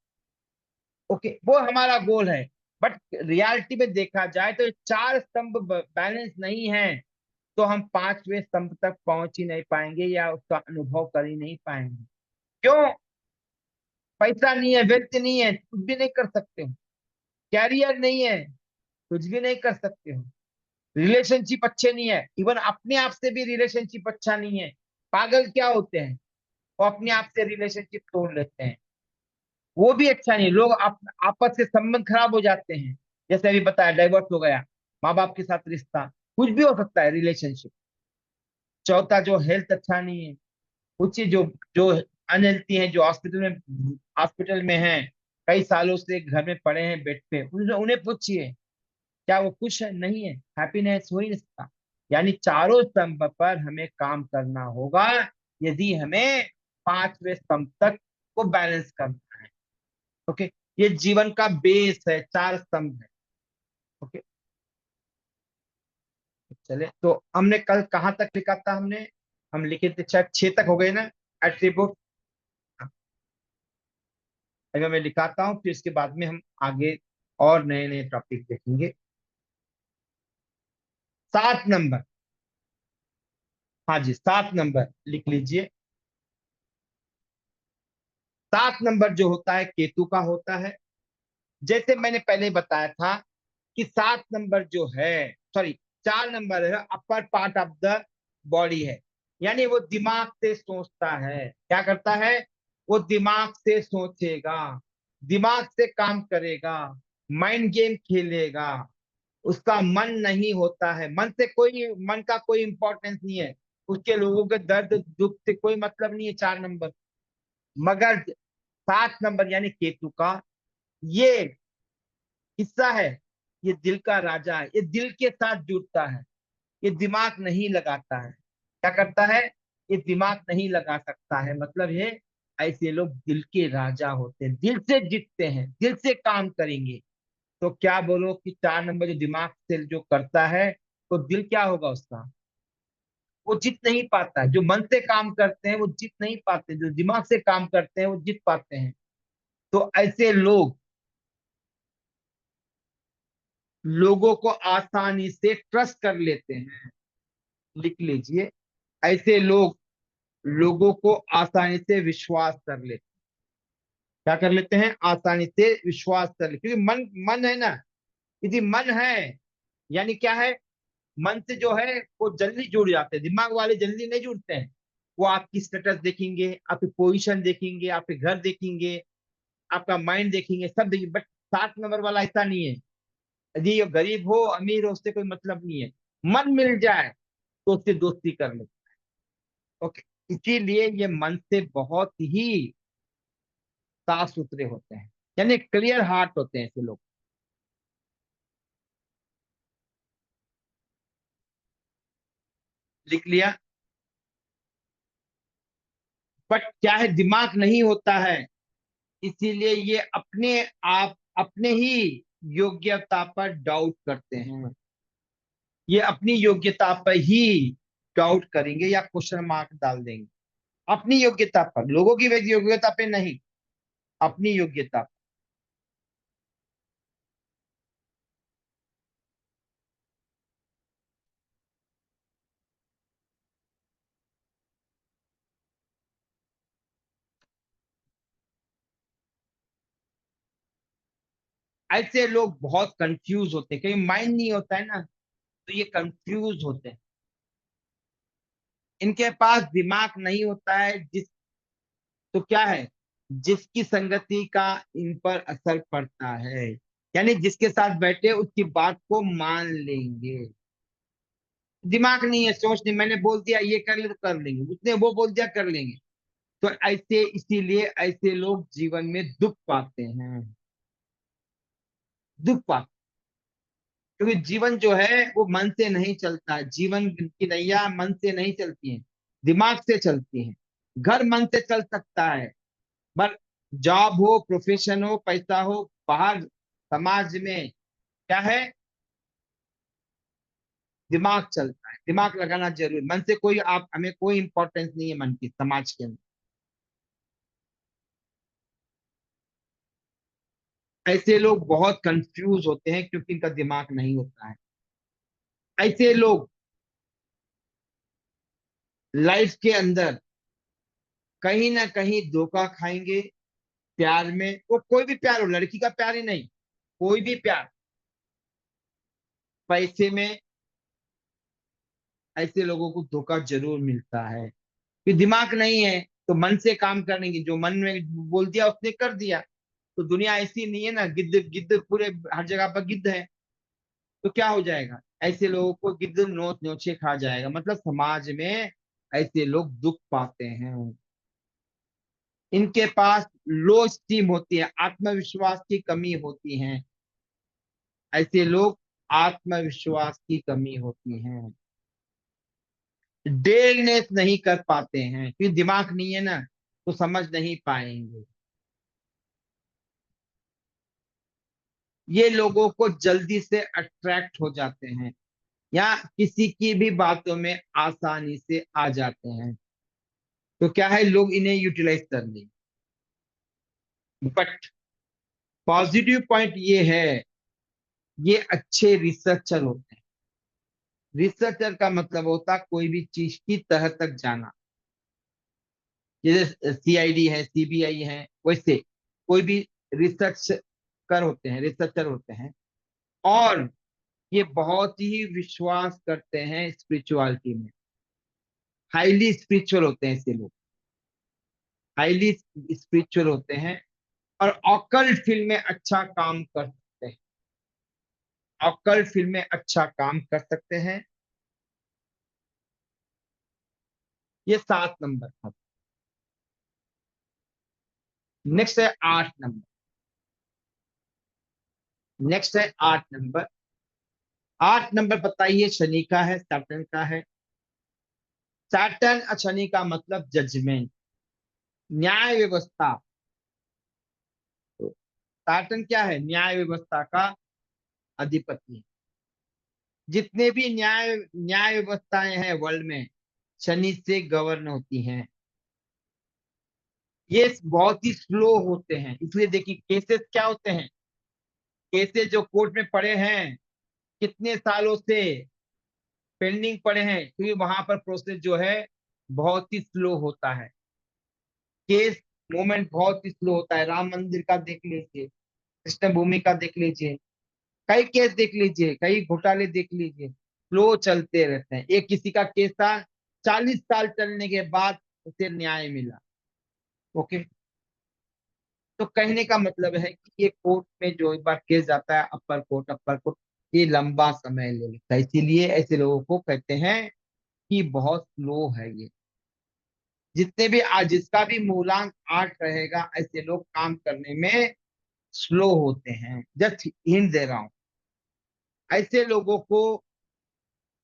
ओके, वो हमारा गोल है। बट रियलिटी में देखा जाए तो ये 4 स्तंभ बैलेंस नहीं है तो हम 5वें स्तंभ तक पहुंच ही नहीं पाएंगे या उसका अनुभव कर ही नहीं पाएंगे। क्यों? पैसा नहीं है, वेल्थ नहीं है, कुछ भी नहीं कर सकते हो। कैरियर नहीं है, कुछ भी नहीं कर सकते हो। रिलेशनशिप अच्छे नहीं है, इवन अपने आप से भी रिलेशनशिप अच्छा नहीं है। पागल क्या होते हैं, वो अपने आप से रिलेशनशिप तोड़ लेते हैं, वो भी अच्छा नहीं। लोग आपस के संबंध खराब हो जाते हैं, जैसे अभी बताया डाइवोर्स हो गया, माँ बाप के साथ रिश्ता, कुछ भी हो सकता है रिलेशनशिप। चौथा, जो हेल्थ अच्छा नहीं है, कुछ जो जो अनहेल्थी है, जो हॉस्पिटल में है, कई सालों से घर में पड़े हैं बेड पे, उन्हें पूछिए क्या वो खुश है? नहीं है, हैप्पीनेस हो ही नहीं सकता। यानी चारों स्तंभ पर हमें काम करना होगा यदि हमें 5वें स्तंभ तक को बैलेंस करना है। ओके, ये जीवन का बेस है, 4 स्तंभ है। ओके, चले तो हमने कल कहाँ तक लिखा था? हम लिखे थे शायद 6 तक हो गए ना एट्रीब्यूट। अगर मैं लिखाता हूँ फिर इसके बाद में हम आगे और नए नए टॉपिक देखेंगे। 7 नंबर, हाँ जी 7 नंबर लिख लीजिए। 7 नंबर जो होता है केतु का होता है। जैसे मैंने पहले बताया था कि 7 नंबर जो है, सॉरी 4 नंबर है, upper part of the body है, यानी वो दिमाग से सोचता है। क्या करता है? वो दिमाग से सोचेगा, दिमाग से काम करेगा, माइंड गेम खेलेगा। उसका मन नहीं होता है, मन का कोई इंपॉर्टेंस नहीं है, उसके लोगों के दर्द दुख से कोई मतलब नहीं है 4 नंबर। मगर 7 नंबर यानी केतु का ये हिस्सा है, ये दिल का राजा है, ये दिल के साथ जुड़ता है, ये दिमाग नहीं लगाता है। क्या करता है? ये दिमाग नहीं लगा सकता है, मतलब ये ऐसे लोग दिल के राजा होते हैं, दिल से जीतते हैं, दिल से काम करेंगे। तो क्या बोलो कि 4 नंबर जो दिमाग से जो करता है, तो दिल क्या होगा उसका? वो जीत नहीं पाता है। जो मन से काम करते हैं वो जीत नहीं पाते, जो दिमाग से काम करते हैं वो जीत पाते हैं। तो ऐसे लोग लोगों को आसानी से ट्रस्ट कर लेते हैं। लिख लीजिए, ऐसे लोग लोगों को आसानी से विश्वास कर लेते हैं। क्या कर लेते हैं? आसानी से विश्वास कर लेते हैं, क्योंकि मन मन है ना। यदि मन है यानी क्या है? मन से जो है वो जल्दी जुड़ जाते हैं, दिमाग वाले जल्दी नहीं जुड़ते हैं। वो आपकी स्टेटस देखेंगे, आपकी पोजीशन देखेंगे, आपके घर देखेंगे, आपका माइंड देखेंगे, सब देखेंगे। बट 7 नंबर वाला ऐसा नहीं है। यदि ये गरीब हो अमीर हो उससे कोई मतलब नहीं है, मन मिल जाए तो उससे दोस्ती कर लो। ओके, इसीलिए ये मन से बहुत ही साफ सुथरे होते हैं, यानी क्लियर हार्ट होते हैं ऐसे लोग। लिख लिया? बट क्या है, दिमाग नहीं होता है, इसीलिए ये अपने आप अपने ही योग्यता पर डाउट करते हैं। ये अपनी योग्यता पर ही डाउट करेंगे या क्वेश्चन मार्क डाल देंगे, अपनी योग्यता पर, लोगों की योग्यता पे नहीं, अपनी योग्यता पर। ऐसे लोग बहुत कंफ्यूज होते हैं, क्योंकि माइंड नहीं होता है ना, तो ये कंफ्यूज होते हैं। इनके पास दिमाग नहीं होता है, तो क्या है, जिसकी संगति का इन पर असर पड़ता है, यानी जिसके साथ बैठे उसकी बात को मान लेंगे। दिमाग नहीं है, सोच नहीं, मैंने बोल दिया ये कर ले तो कर लेंगे, उसने वो बोल दिया कर लेंगे। तो ऐसे इसीलिए ऐसे लोग जीवन में दुख पाते हैं, दुख पाते, क्योंकि जीवन जो है वो मन से नहीं चलता है। जीवन की नैया मन से नहीं चलती है, दिमाग से चलती है। घर मन से चल सकता है, पर जॉब हो, प्रोफेशन हो, पैसा हो, बाहर समाज में क्या है, दिमाग चलता है। दिमाग लगाना जरूरी, मन से कोई आप हमें कोई इंपॉर्टेंस नहीं है मन की समाज के अंदर। ऐसे लोग बहुत कंफ्यूज होते हैं क्योंकि इनका दिमाग नहीं होता है। ऐसे लोग लाइफ के अंदर कहीं ना कहीं धोखा खाएंगे। प्यार में, वो कोई भी प्यार हो, लड़की का प्यार ही नहीं, कोई भी प्यार, पैसे में, ऐसे लोगों को धोखा जरूर मिलता है। कि दिमाग नहीं है तो मन से काम करने की, जो मन में बोल दिया उसने कर दिया। तो दुनिया ऐसी नहीं है ना, गिद्ध गिद्ध पूरे हर जगह पर गिद्ध है, तो क्या हो जाएगा, ऐसे लोगों को गिद्ध नोच नोचे खा जाएगा। मतलब समाज में ऐसे लोग दुख पाते हैं। इनके पास लो स्टीम होती है, आत्मविश्वास की कमी होती है। ऐसे लोग आत्मविश्वास की कमी होती है, डेयरनेस नहीं कर पाते हैं, क्योंकि दिमाग नहीं है ना, तो समझ नहीं पाएंगे। ये लोगों को जल्दी से अट्रैक्ट हो जाते हैं या किसी की भी बातों में आसानी से आ जाते हैं। तो क्या है, लोग इन्हें यूटिलाइज कर लेंगे। बट पॉजिटिव पॉइंट ये है, ये अच्छे रिसर्चर होते हैं। रिसर्चर का मतलब होता है कोई भी चीज की तह तक जाना। जैसे सीआईडी है, सीबीआई है, वैसे कोई भी रिसर्च कर होते हैं, रिसर्चर होते हैं। और ये बहुत ही विश्वास करते हैं स्पिरिचुअलिटी में। हाईली स्पिरिचुअल होते हैं ऐसे लोग, हाईली स्पिरिचुअल होते हैं। और ऑकल्ट फील्ड में अच्छा काम कर सकते हैं, ऑकल्ट फील्ड में अच्छा काम कर सकते हैं। ये 7 नंबर था। नेक्स्ट है 8 नंबर। नेक्स्ट है 8 नंबर। 8 नंबर बताइए, शनि का है, सैटर्न का है। सैटर्न और शनि का मतलब जजमेंट, न्याय व्यवस्था। सैटर्न क्या है, न्याय व्यवस्था का अधिपति है। जितने भी न्याय न्याय व्यवस्थाएं हैं वर्ल्ड में, शनि से गवर्न होती हैं। ये बहुत ही स्लो होते हैं, इसलिए देखिए केसेस क्या होते हैं। केसेस जो कोर्ट में पड़े हैं, कितने सालों से पेंडिंग पड़े हैं, क्योंकि वहां पर प्रोसेस जो है बहुत ही स्लो होता है। केस मूवमेंट बहुत ही स्लो होता है। राम मंदिर का देख लीजिए, कृष्ण भूमि का देख लीजिए, कई केस देख लीजिए, कई घोटाले देख लीजिए, स्लो चलते रहते हैं। एक किसी का केस था, 40 साल चलने के बाद उसे न्याय मिला। ओके, तो कहने का मतलब है कि ये कोर्ट में जो एक बार केस जाता है, अपर कोर्ट, ये लंबा समय ले लेता है। इसीलिए ऐसे लोगों को कहते हैं कि बहुत स्लो है ये। जितने भी आज जिसका भी मूलांक 8 रहेगा, ऐसे लोग काम करने में स्लो होते हैं। जस्ट हिंट दे रहा हूं, ऐसे लोगों को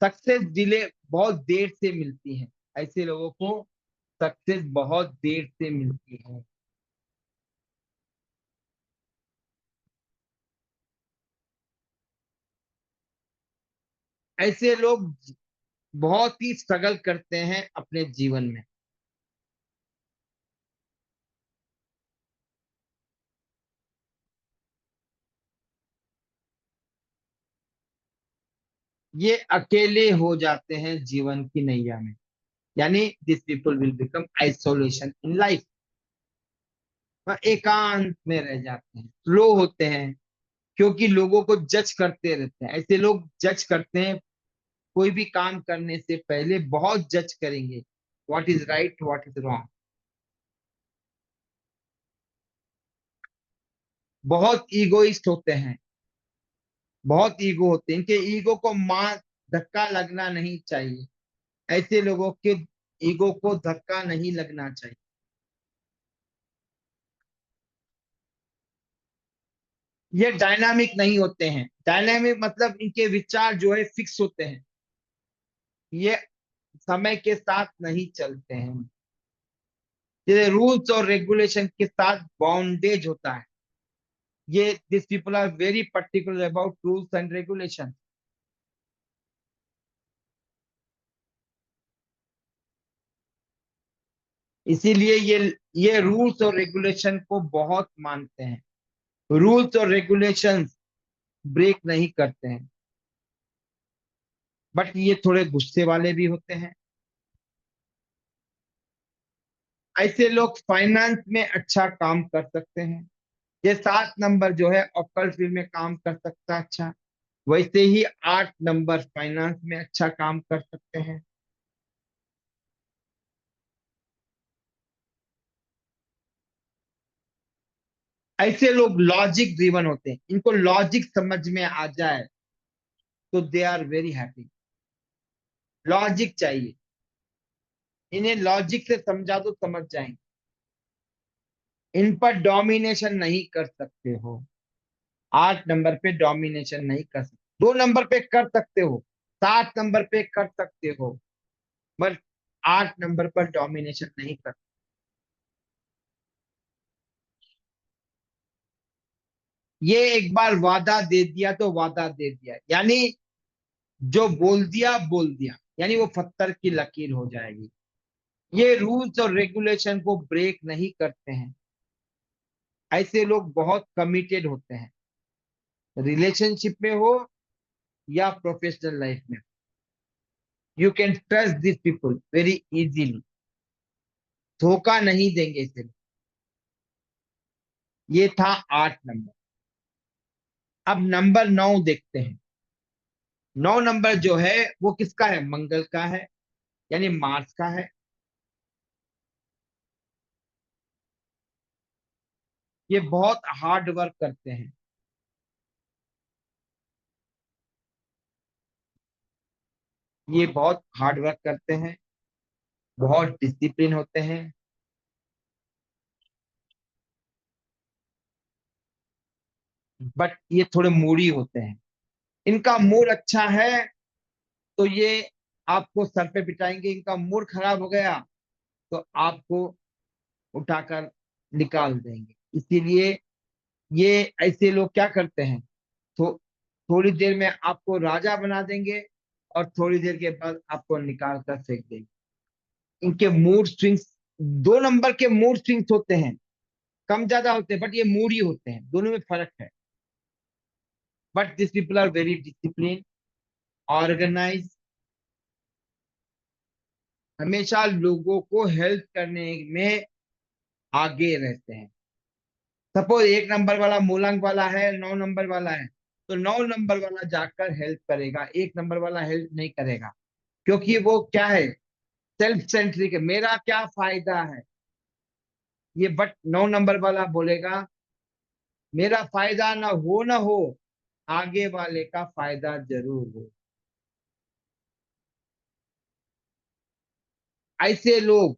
सक्सेस डिले बहुत देर से मिलती है। ऐसे लोगों को सक्सेस बहुत देर से मिलती है। ऐसे लोग बहुत ही स्ट्रगल करते हैं अपने जीवन में। ये अकेले हो जाते हैं जीवन की नैया में, यानी this people will become isolation in life. एकांत में रह जाते हैं, स्लो होते हैं, क्योंकि लोगों को जज करते रहते हैं। ऐसे लोग जज करते हैं, कोई भी काम करने से पहले बहुत जज करेंगे, what is right what is wrong. बहुत ईगोइस्ट होते हैं, बहुत ईगो होते हैं। इनके ईगो को मार धक्का लगना नहीं चाहिए। ऐसे लोगों के ईगो को धक्का नहीं लगना चाहिए। ये डायनामिक नहीं होते हैं। डायनामिक मतलब इनके विचार जो है फिक्स होते हैं, ये समय के साथ नहीं चलते हैं। जैसे रूल्स और रेगुलेशन के साथ बाउंडेज होता है। ये this people are very particular about rules and regulation. इसीलिए ये रूल्स और रेगुलेशन को बहुत मानते हैं। रूल्स और रेगुलेशंस ब्रेक नहीं करते हैं। बट ये थोड़े गुस्से वाले भी होते हैं। ऐसे लोग फाइनेंस में अच्छा काम कर सकते हैं। ये 7 नंबर जो है ऑक्कल फील्ड में काम कर सकता है अच्छा। वैसे ही 8 नंबर फाइनेंस में अच्छा काम कर सकते हैं। ऐसे लोग लॉजिक ड्रिवन होते हैं। इनको लॉजिक समझ में आ जाए तो they are very happy. Logic चाहिए इन्हें, लॉजिक से समझा दो समझ जाएंगे। इन पर डोमिनेशन नहीं कर सकते हो। 8 नंबर पे डोमिनेशन नहीं कर सकते। 2 नंबर पे कर सकते हो, 7 नंबर पे कर सकते हो, बट 8 नंबर पर डोमिनेशन नहीं कर। ये एक बार वादा दे दिया तो वादा दे दिया, यानी जो बोल दिया, यानी वो पत्थर की लकीर हो जाएगी। ये रूल्स और रेगुलेशन को ब्रेक नहीं करते हैं। ऐसे लोग बहुत कमिटेड होते हैं, रिलेशनशिप में हो या प्रोफेशनल लाइफ में। You can trust this people very easily, धोखा नहीं देंगे इसे। ये था 8 नंबर। अब नंबर 9 देखते हैं। 9 नंबर जो है वो किसका है? मंगल का है, यानी मार्स का है। ये बहुत हार्ड वर्क करते हैं। ये बहुत हार्ड वर्क करते हैं, बहुत डिसिप्लिन होते हैं, बट ये थोड़े मूडी होते हैं। इनका मूड अच्छा है तो ये आपको सर पे पिटाएंगे, इनका मूड खराब हो गया तो आपको उठाकर निकाल देंगे। इसीलिए ये ऐसे लोग क्या करते हैं, थोड़ी देर में आपको राजा बना देंगे और थोड़ी देर के बाद आपको निकाल कर फेंक देंगे। इनके मूड स्विंग्स, 2 नंबर के मूड स्विंग्स होते हैं, कम ज्यादा होते हैं, बट ये मूडी होते हैं, दोनों में फर्क है। But this people are very discipline, organise, हमेशा लोगों को हेल्प करने में आगे रहते हैं। सपोज 1 नंबर वाला मूलांक वाला है, 9 नंबर वाला है, तो 9 नंबर वाला जाकर हेल्प करेगा, 1 नंबर वाला हेल्प नहीं करेगा। क्योंकि वो क्या है, सेल्फ सेंट्रिक है, मेरा क्या फायदा है ये। बट 9 नंबर वाला बोलेगा मेरा फायदा ना हो, आगे वाले का फायदा जरूर हो। ऐसे लोग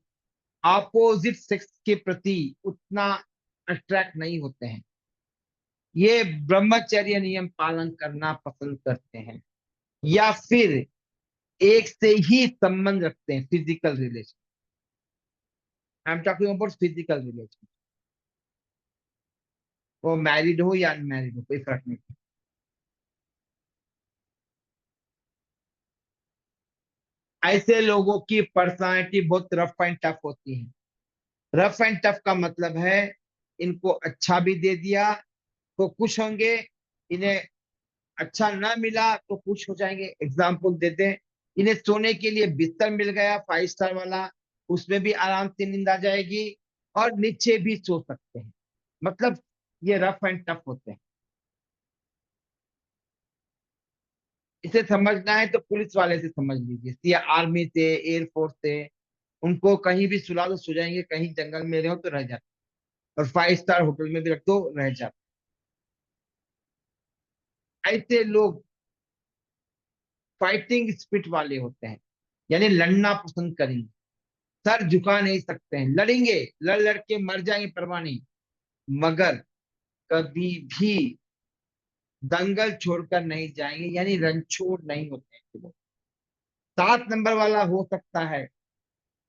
अपोजिट सेक्स के प्रति उतना अट्रैक्ट नहीं होते हैं। ये ब्रह्मचर्य नियम पालन करना पसंद करते हैं, या फिर एक से ही संबंध रखते हैं, physical relation. I am talking about physical relation. वो मैरिड हो या अनमैरिड हो, कोई फर्क नहीं। ऐसे लोगों की पर्सनालिटी बहुत रफ एंड टफ होती है। रफ एंड टफ का मतलब है इनको अच्छा भी दे दिया तो खुश होंगे, इन्हें अच्छा ना मिला तो खुश हो जाएंगे। एग्जाम्पल देते हैं, इन्हें सोने के लिए बिस्तर मिल गया 5 स्टार वाला, उसमें भी आराम से नींद आ जाएगी और नीचे भी सो सकते हैं। मतलब ये रफ एंड टफ होते हैं। इसे समझना है तो पुलिस वाले से समझ लीजिए, या आर्मी से, एयरफोर्स से। उनको कहीं भी सुला दो सो जाएंगे, कहीं जंगल में रहो तो रह जाते, और 5 स्टार होटल में भी रख दो रह जाते। ऐसे लोग फाइटिंग स्पिरिट वाले होते हैं, यानी लड़ना पसंद करेंगे, सर झुका नहीं सकते हैं, लड़ेंगे, लड़ लड़ के मर जाएंगे परवाह नहीं, मगर कभी भी दंगल छोड़कर नहीं जाएंगे, यानी रणछोड़ नहीं होते हैं लोग। 7 नंबर वाला हो सकता है,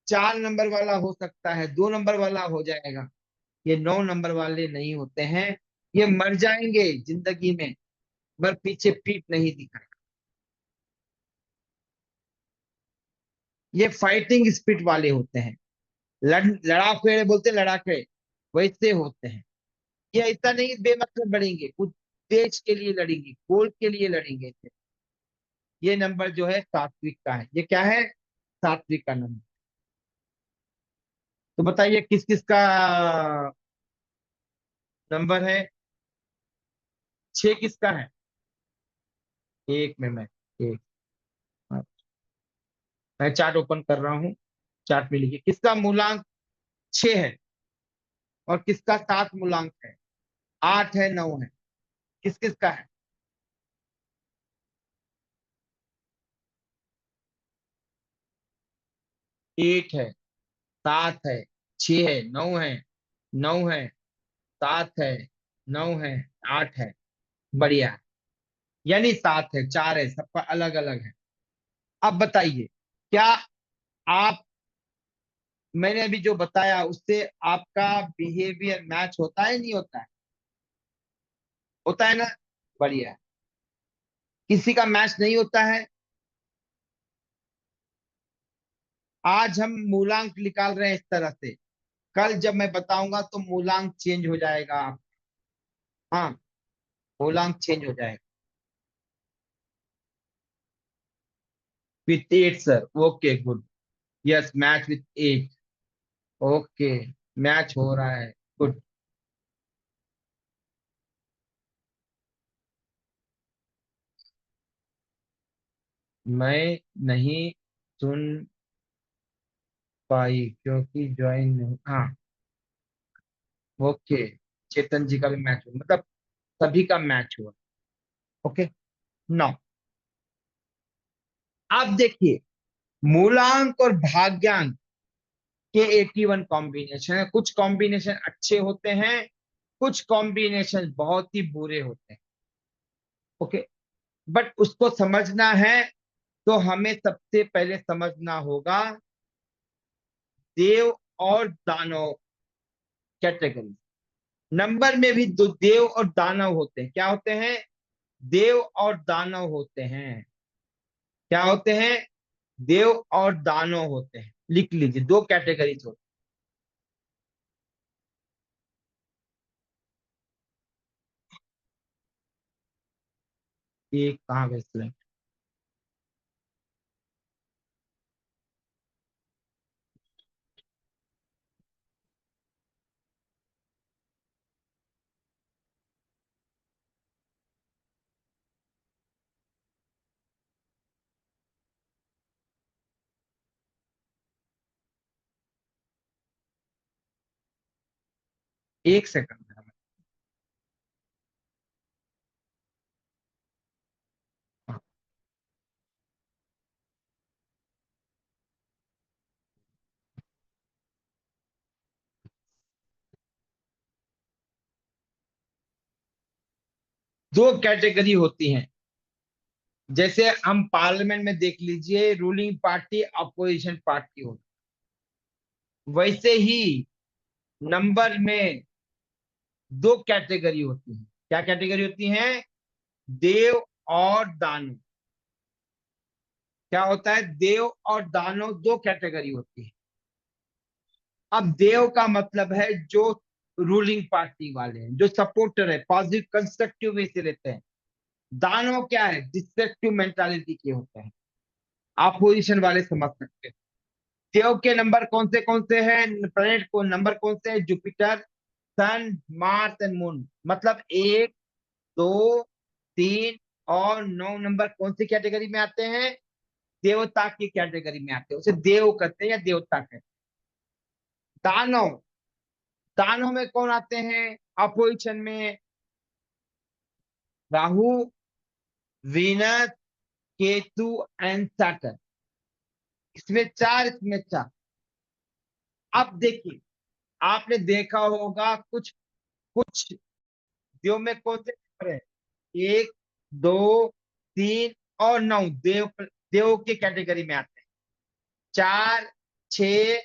4 नंबर वाला हो सकता है, 2 नंबर वाला हो जाएगा, ये 9 नंबर वाले नहीं होते हैं। ये मर जाएंगे जिंदगी में, पर पीछे पीठ नहीं दिखाएंगे। ये फाइटिंग स्पिरिट वाले होते हैं, लड़ाके बोलते हैं, लड़ाके वैसे होते हैं। ये ऐसा नहीं बेमतलब लड़ेंगे, कुछ देश के लिए लड़ेंगे, गोल के लिए लड़ेंगे। ये नंबर जो है सात्विक का है। ये क्या है? सात्विक का नंबर। तो बताइए किस किस का नंबर है? 6 किसका है? एक में मैं, एक, हाँ, मैं चार्ट ओपन कर रहा हूँ। चार्ट में लिखिए किसका मूलांक 6 है और किसका 7 मूलांक है, 8 है, 9 है। किस किस का है? 8 है, 7 है, 6 है, 9 है, 9 है, 7 है, 9 है, 8 है। बढ़िया। यानी 7 है, 4 है, सबका अलग अलग है। अब बताइए, क्या आप, मैंने अभी जो बताया उससे आपका बिहेवियर मैच होता है नहीं होता है? होता है ना, बढ़िया। किसी का मैच नहीं होता है। आज हम मूलांक निकाल रहे हैं इस तरह से, कल जब मैं बताऊंगा तो मूलांक चेंज हो जाएगा। हाँ, मूलांक चेंज हो जाएगा। With 8 sir, okay good. Yes, match with 8। Okay, match हो रहा है, गुड। मैं नहीं सुन पाई क्योंकि ज्वाइन नहीं। हाँ, ओके। चेतन जी का भी मैच हुआ, मतलब सभी का मैच हुआ। ओके, नाउ आप देखिए, मूलांक और भाग्यांक के 81 कॉम्बिनेशन है। कुछ कॉम्बिनेशन अच्छे होते हैं, कुछ कॉम्बिनेशन बहुत ही बुरे होते हैं। ओके, बट उसको समझना है तो हमें सबसे पहले समझना होगा देव और दानव कैटेगरी। नंबर में भी दो देव और दानव होते हैं। क्या होते हैं? देव और दानव होते हैं। क्या होते हैं? देव और दानव होते हैं। लिख लीजिए, दो कैटेगरीज होते हैं। एक कहाँ गए student? एक सेकंड। दो कैटेगरी होती हैं। जैसे हम पार्लियामेंट में देख लीजिए, रूलिंग पार्टी अपोजिशन पार्टी होती है। वैसे ही नंबर में दो कैटेगरी होती है। क्या कैटेगरी होती है? देव और दानव। क्या होता है? देव और दानव दो कैटेगरी होती है। अब देव का मतलब है जो रूलिंग पार्टी वाले हैं, जो सपोर्टर है, पॉजिटिव कंस्ट्रक्टिव वे से रहते हैं। दानव क्या है? डिस्ट्रक्टिव मेंटालिटी के होते हैं। अपोजिशन वाले समझ सकते हैं। देव के नंबर कौन से हैं? प्लेनेट को नंबर कौन से हैं? Jupiter, sun, Mars and moon. मतलब 1, 2, 3 और 9 नंबर कौन सी कैटेगरी में आते हैं? देवता की कैटेगरी में आते हैं। उसे देव कहते हैं या देवता कहते हैं। दानव, दानव में कौन आते हैं अपोजिशन में? Rahu, Venus, Ketu and Saturn. इसमें चार, इसमें चार। अब देखिए, आपने देखा होगा कुछ कुछ देव में कौन से नंबर है? 1, 2, 3 और 9 देव देव की कैटेगरी में आते हैं। 4, 6,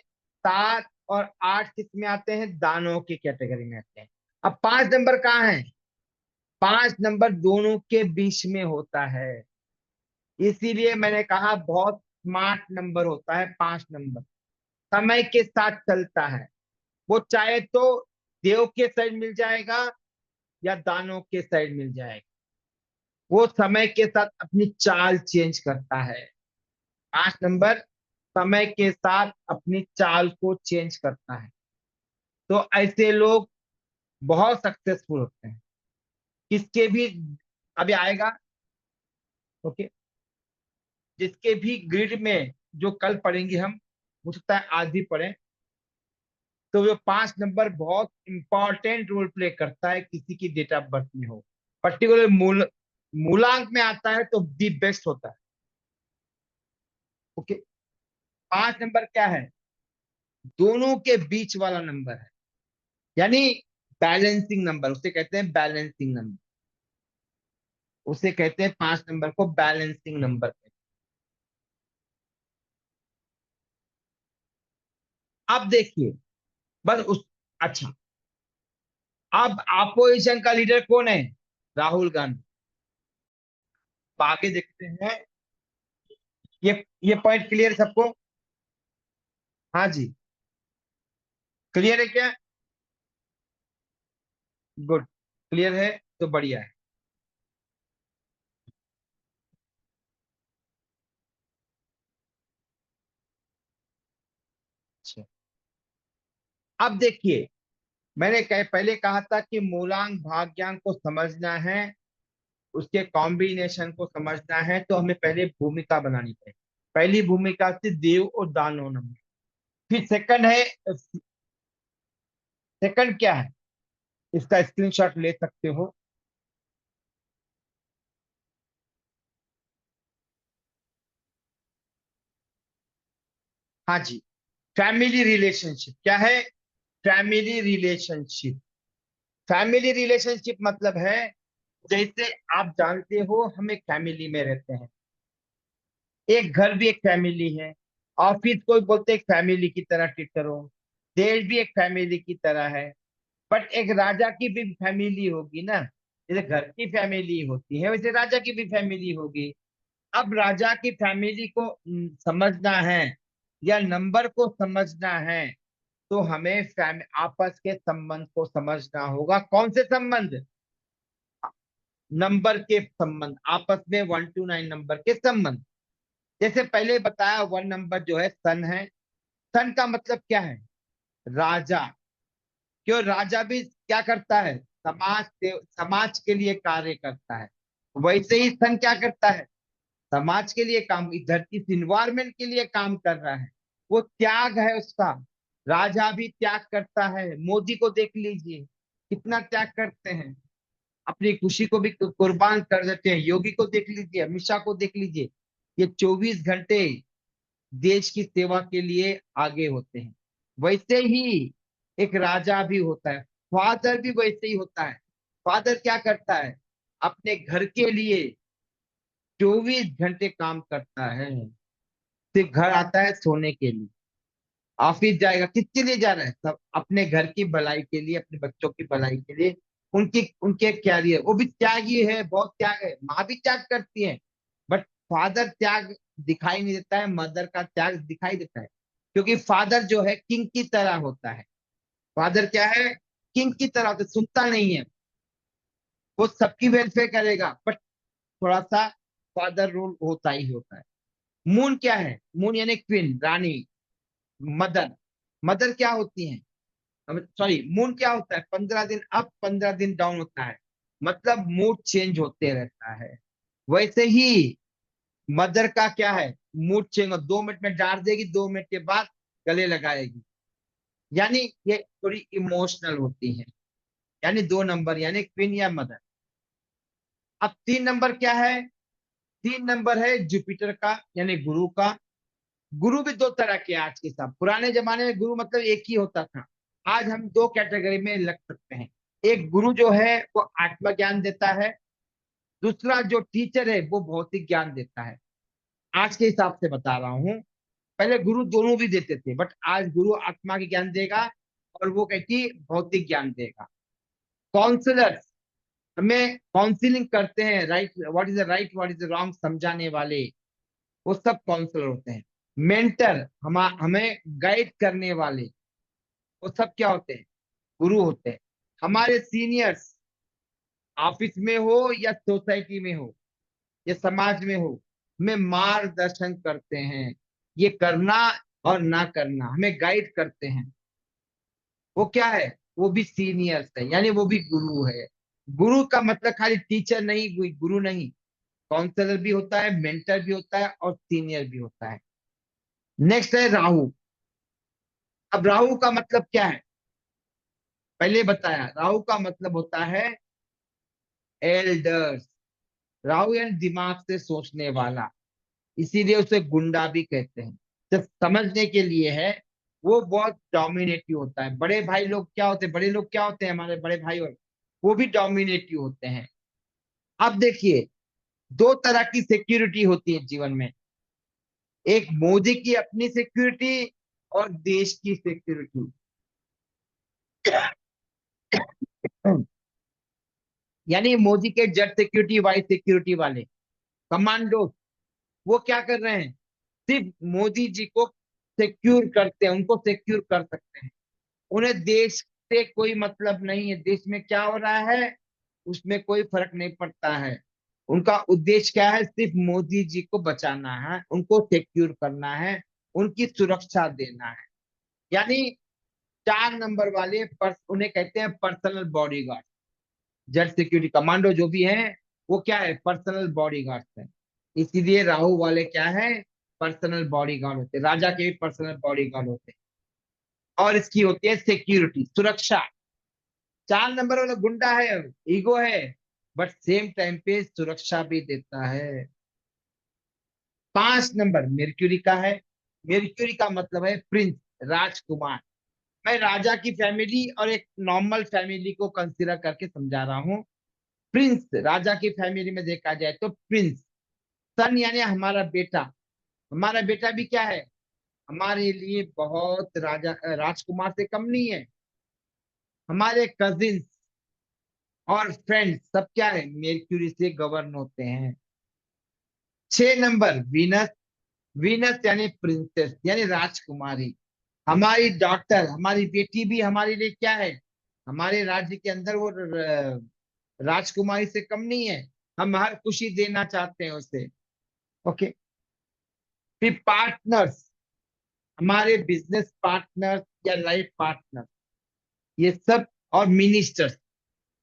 7 और 8 किस में आते हैं? दानव की कैटेगरी में आते हैं। अब 5 नंबर कहाँ है? 5 नंबर दोनों के बीच में होता है। इसीलिए मैंने कहा बहुत स्मार्ट नंबर होता है 5 नंबर। समय के साथ चलता है। वो चाहे तो देव के साइड मिल जाएगा या दानव के साइड मिल जाएगा। वो समय के साथ अपनी चाल चेंज करता है। 5 नंबर समय के साथ अपनी चाल को चेंज करता है। तो ऐसे लोग बहुत सक्सेसफुल होते हैं। किसके भी, अभी आएगा। ओके, जिसके भी ग्रिड में जो कल पढ़ेंगे हम, हो सकता है आज भी पढ़ें, तो वो 5 नंबर बहुत इंपॉर्टेंट रोल प्ले करता है किसी की डेट ऑफ बर्थ में हो। पर्टिकुलर मूलांक में आता है तो दी बेस्ट होता है। ओके, 5 नंबर क्या है? दोनों के बीच वाला नंबर है, यानी बैलेंसिंग नंबर उसे कहते हैं। बैलेंसिंग नंबर उसे कहते हैं, 5 नंबर को बैलेंसिंग नंबर कहते हैं। अब देखिए, बस उस, अच्छा, अब अपोजिशन का लीडर कौन है? राहुल गांधी। आगे देखते हैं। ये पॉइंट क्लियर सबको? हाँ जी, क्लियर है क्या? गुड, क्लियर है तो बढ़िया है। अच्छा, अब देखिए, मैंने पहले कहा था कि मूलांक भाग्यांक को समझना है, उसके कॉम्बिनेशन को समझना है, तो हमें पहले भूमिका बनानी पड़ेगी। पहली भूमिका थी देव और दानव नंबर। फिर सेकंड है, सेकंड क्या है, इसका स्क्रीनशॉट ले सकते हो। हाँ जी, फैमिली रिलेशनशिप। क्या है? Family relationship. फैमिली रिलेशनशिप मतलब है, जैसे आप जानते हो हम एक फैमिली में रहते हैं, एक घर भी एक फैमिली है, ऑफिस को भी बोलते हैं एक फैमिली की तरह ट्रीट करो, देश भी एक फैमिली की तरह है। बट एक राजा की भी फैमिली होगी ना, जैसे घर की फैमिली होती है वैसे राजा की भी फैमिली होगी। अब राजा की फैमिली को समझना है या नंबर को समझना है, तो हमें आपस के संबंध को समझना होगा। कौन से संबंध? नंबर के संबंध, आपस में 1 to 9 नंबर के संबंध। जैसे पहले बताया, 1 नंबर जो है सन है। सन का मतलब क्या है? राजा। क्यों? राजा भी क्या करता है? समाज के लिए कार्य करता है। वैसे ही सन क्या करता है? समाज के लिए काम, इस धरती इस इन्वायरमेंट के लिए काम कर रहा है। वो त्याग है उसका। राजा भी त्याग करता है। मोदी को देख लीजिए, कितना त्याग करते हैं, अपनी खुशी को भी कुर्बान कर देते हैं। योगी को देख लीजिए, अमित शाह को देख लीजिए, ये 24 घंटे देश की सेवा के लिए आगे होते हैं। वैसे ही एक राजा भी होता है, फादर भी वैसे ही होता है। फादर क्या करता है? अपने घर के लिए 24 घंटे काम करता है। सिर्फ घर आता है सोने के लिए, ऑफिस जाएगा किसके लिए जा रहा है? सब अपने घर की भलाई के लिए, अपने बच्चों की भलाई के लिए, उनकी उनके कैरियर। वो भी त्यागी है, बहुत त्याग है। माँ भी त्याग करती है, बट फादर त्याग दिखाई नहीं देता है, मदर का त्याग दिखाई देता है। क्योंकि फादर जो है किंग की तरह होता है। फादर क्या है? किंग की तरह होता है, सुनता नहीं है, वो सबकी वेलफेयर करेगा, बट थोड़ा सा फादर रोल होता ही होता है। मून क्या है? मून यानी क्वीन, रानी, मदर। मदर क्या होती है? सॉरी, मूड क्या होता है? 15 दिन अप 15 दिन डाउन होता है, मतलब मूड चेंज होते रहता है। वैसे ही मदर का क्या है? मूड चेंज, 2 मिनट में डांट देगी, 2 मिनट के बाद गले लगाएगी। यानी ये थोड़ी इमोशनल होती है। यानी 2 नंबर, यानी क्वीन या मदर। अब 3 नंबर क्या है? 3 नंबर है जुपिटर का, यानी गुरु का। गुरु भी दो तरह के हैं आज के साथ। पुराने जमाने में गुरु मतलब एक ही होता था, आज हम दो कैटेगरी में लग सकते हैं। एक गुरु जो है वो आत्मज्ञान देता है, दूसरा जो टीचर है वो भौतिक ज्ञान देता है। आज के हिसाब से बता रहा हूँ, पहले गुरु दोनों भी देते थे, बट आज गुरु आत्मा की ज्ञान देगा और वो कहती भौतिक ज्ञान देगा। काउंसलर्स हमें काउंसलिंग करते हैं, right what is the right what is the wrong समझाने वाले, वो सब काउंसलर होते हैं। मेंटर हमें गाइड करने वाले, वो सब क्या होते हैं? गुरु होते हैं। हमारे सीनियर्स, ऑफिस में हो या सोसाइटी में हो या समाज में हो, हमें मार्गदर्शन करते हैं, ये करना और ना करना, हमें गाइड करते हैं। वो क्या है? वो भी सीनियर्स है, यानी वो भी गुरु है। गुरु का मतलब खाली टीचर नहीं, गुरु नहीं, काउंसलर भी होता है, मेंटर भी होता है और सीनियर भी होता है। नेक्स्ट है राहु। अब राहु का मतलब क्या है? पहले बताया, राहु का मतलब होता है एल्डर्स। राहु यानी दिमाग से सोचने वाला, इसीलिए उसे गुंडा भी कहते हैं। जब समझने के लिए है, वो बहुत डोमिनेटिव होता है। बड़े भाई लोग क्या होते हैं? बड़े लोग क्या होते हैं? हमारे बड़े भाई, और वो भी डोमिनेटिव होते हैं। अब देखिए, दो तरह की सिक्योरिटी होती है जीवन में, एक मोदी की अपनी सिक्योरिटी और देश की सिक्योरिटी। यानी मोदी के जेट सिक्योरिटी वाइस सिक्योरिटी वाले कमांडो, वो क्या कर रहे हैं, सिर्फ मोदी जी को सिक्योर करते हैं, उनको सिक्योर कर सकते हैं। उन्हें देश से कोई मतलब नहीं है, देश में क्या हो रहा है उसमें कोई फर्क नहीं पड़ता है। उनका उद्देश्य क्या है, सिर्फ मोदी जी को बचाना है, उनको सिक्योर करना है, उनकी सुरक्षा देना है। यानी 4 नंबर वाले उन्हें कहते हैं personal bodyguard. Jet security commando जो भी है वो क्या है, पर्सनल बॉडीगार्ड है। इसीलिए राहु वाले क्या है, पर्सनल बॉडीगार्ड होते हैं, राजा के भी पर्सनल बॉडीगार्ड होते हैं। और इसकी होती है सिक्योरिटी, सुरक्षा। 4 नंबर वाला गुंडा है, ईगो है, बट सेम टाइम पे सुरक्षा भी देता है। 5 नंबर मेर्क्यूरी का है। मेर्क्यूरी का मतलब है प्रिंस, राजकुमार। मैं राजा की फैमिली और एक नॉर्मल फैमिली को कंसीडर करके समझा रहा हूँ। प्रिंस, राजा की फैमिली में देखा जाए तो प्रिंस, सन यानी हमारा बेटा। हमारा बेटा भी क्या है, हमारे लिए बहुत राजकुमार से कम नहीं है। हमारे कजिन्स और फ्रेंड्स सब क्या है, मेर्क्यूरी से गवर्न होते हैं। 6 नंबर वीनस। वीनस यानी प्रिंसेस, यानी राजकुमारी। हमारी डॉटर, हमारी बेटी भी हमारे लिए क्या है, हमारे राज्य के अंदर वो राजकुमारी से कम नहीं है। हम हर खुशी देना चाहते हैं उसे। ओके। फिर पार्टनर्स, हमारे बिजनेस पार्टनर या लाइफ पार्टनर, ये सब। और मिनिस्टर्स,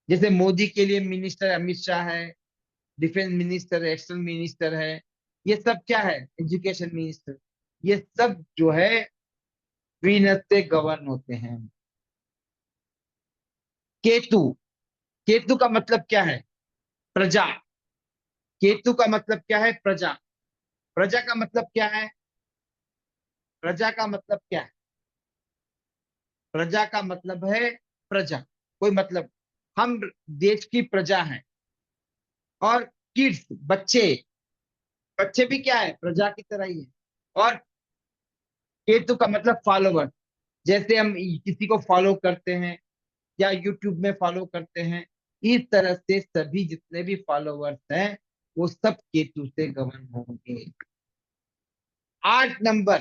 जैसे मोदी के लिए मिनिस्टर अमित शाह है, डिफेंस मिनिस्टर, एक्सटर्नल मिनिस्टर है, ये सब क्या है, एजुकेशन मिनिस्टर। ये सब जो है वीनस से गवर्न होते हैं। केतु, केतु का मतलब क्या है, प्रजा। केतु का मतलब क्या है, प्रजा। प्रजा का मतलब क्या है, प्रजा का मतलब क्या है, प्रजा का मतलब है प्रजा, कोई मतलब, हम देश की प्रजा हैं। और किड्स, बच्चे, बच्चे भी क्या है, प्रजा की तरह ही है। और केतु का मतलब फॉलोवर, जैसे हम किसी को फॉलो करते हैं या यूट्यूब में फॉलो करते हैं, इस तरह से सभी जितने भी फॉलोवर्स हैं वो सब केतु से गवर्न होंगे। 8 नंबर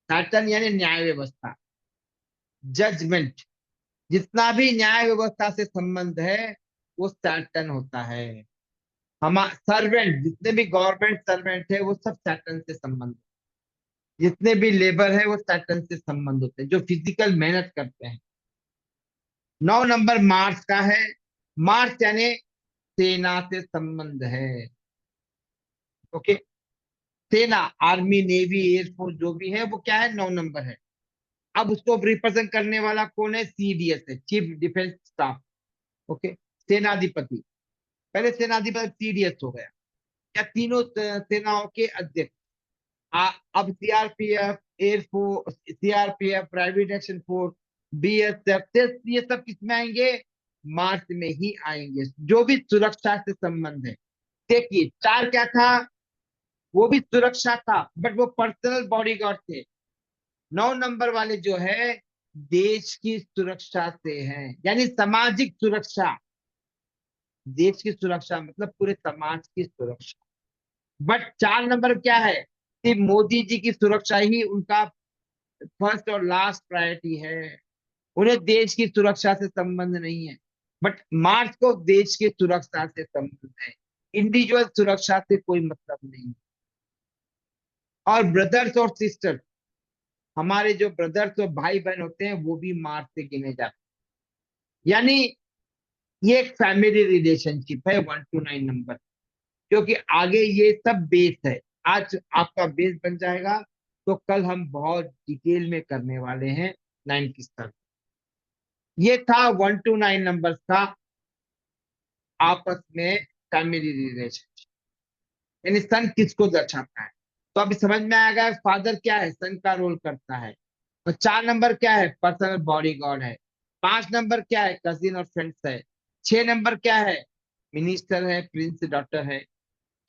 सैटर्न यानी न्याय व्यवस्था, जजमेंट। जितना भी न्याय व्यवस्था से संबंध है वो सैटर्न होता है। हम सर्वेंट, जितने भी गवर्नमेंट सर्वेंट है वो सब सैटर्न से संबंध, जितने भी लेबर है वो सैटर्न से संबंध होते हैं, जो फिजिकल मेहनत करते हैं। 9 नंबर मार्स का है। मार्स यानी सेना से संबंध है। ओके। सेना, आर्मी, नेवी, एयरफोर्स जो भी है वो क्या है, 9 नंबर है। अब उसको रिप्रेजेंट करने वाला कौन है, सीडीएस है, चीफ डिफेंस स्टाफ। ओके। सेनाधिपति, पहले सेनाधिपति सीडीएस हो गया, या तीनों सेनाओं के अध्यक्ष। अब CRPF, air force, CRPF, private action force, BSF, ये सब किसमें आएंगे, मार्च में ही आएंगे, जो भी सुरक्षा से संबंध है। देखिए 4 क्या था, वो भी सुरक्षा था, बट वो पर्सनल बॉडीगार्ड थे। 9 नंबर वाले जो है देश की सुरक्षा से हैं, यानी सामाजिक सुरक्षा। देश की सुरक्षा मतलब पूरे समाज की सुरक्षा। बट 4 नंबर क्या है, सिर्फ मोदी जी की सुरक्षा ही उनका फर्स्ट और लास्ट प्रायोरिटी है। उन्हें देश की सुरक्षा से संबंध नहीं है। बट मार्च को देश की सुरक्षा से संबंध है, इंडिविजुअल सुरक्षा से कोई मतलब नहीं। और ब्रदर्स और सिस्टर्स, हमारे जो ब्रदर्स और भाई बहन होते हैं वो भी मार्च से गिने जाते हैं। यानी ये एक फैमिली रिलेशनशिप है 1 to 9 नंबर, क्योंकि आगे ये सब बेस है। आज आपका बेस बन जाएगा तो कल हम बहुत डिटेल में करने वाले हैं 9 की स्तर। ये था 1 to 9 नंबर का आपस में फैमिली रिलेशनशिप, यानी सन किसको दर्शाता है। तो अभी समझ में आएगा फादर क्या है, सन का रोल करता है। और 4 नंबर क्या है, पर्सनल बॉडीगार्ड है। 5 नंबर क्या है, कजिन और फ्रेंड्स है। 6 नंबर क्या है, मिनिस्टर है, प्रिंस, डॉक्टर है।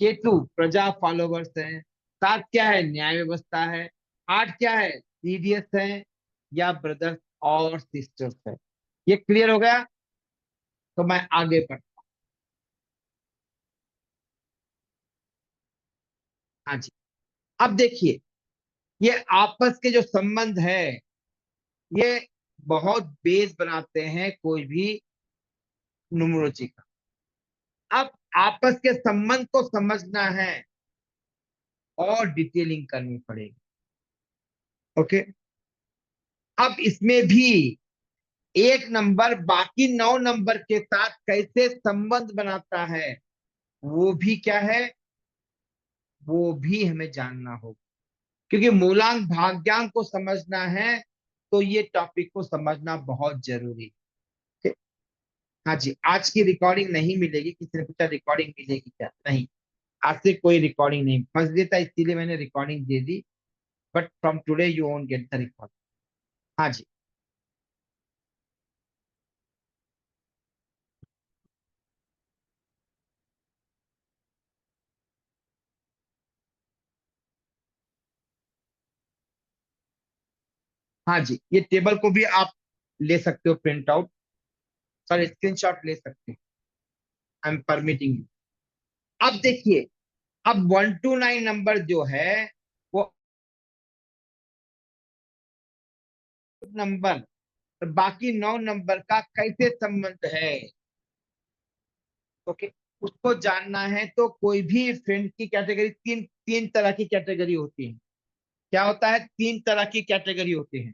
केतु प्रजा, फॉलोवर्स है। 7 क्या है, न्याय व्यवस्था है। 8 क्या है, सीडीएस है या ब्रदर्स और सिस्टर्स है। ये क्लियर हो गया, तो मैं आगे बढ़ता हूं। हाँ जी, अब देखिए ये आपस के जो संबंध है ये बहुत बेस बनाते हैं कोई भी न्यूमरोलॉजी का। अब आपस के संबंध को समझना है और डिटेलिंग करनी पड़ेगी। ओके, अब इसमें भी एक नंबर बाकी 9 नंबर के साथ कैसे संबंध बनाता है वो भी क्या है, वो भी हमें जानना होगा, क्योंकि मूलांक भाग्यांक को समझना है तो ये टॉपिक को समझना बहुत जरूरी है। हाँ जी, आज की रिकॉर्डिंग नहीं मिलेगी। किसी ने पूछा रिकॉर्डिंग मिलेगी क्या? नहीं, आज से कोई रिकॉर्डिंग नहीं। फंस गया था इसीलिए मैंने recording they the, but from today you won't get the recording. हाँ जी, हाँ जी, ये टेबल को भी आप ले सकते हो प्रिंट आउट, सॉरी स्क्रीनशॉट ले सकते हो। I am permitting you. अब देखिए, अब 1 to 9 नंबर जो है वो नंबर बाकी 9 नंबर का कैसे संबंध है। ओके, उसको जानना है तो कोई भी फ्रेंड की कैटेगरी, तीन तीन तरह की कैटेगरी होती है। क्या होता है? 3 तरह की कैटेगरी होती है।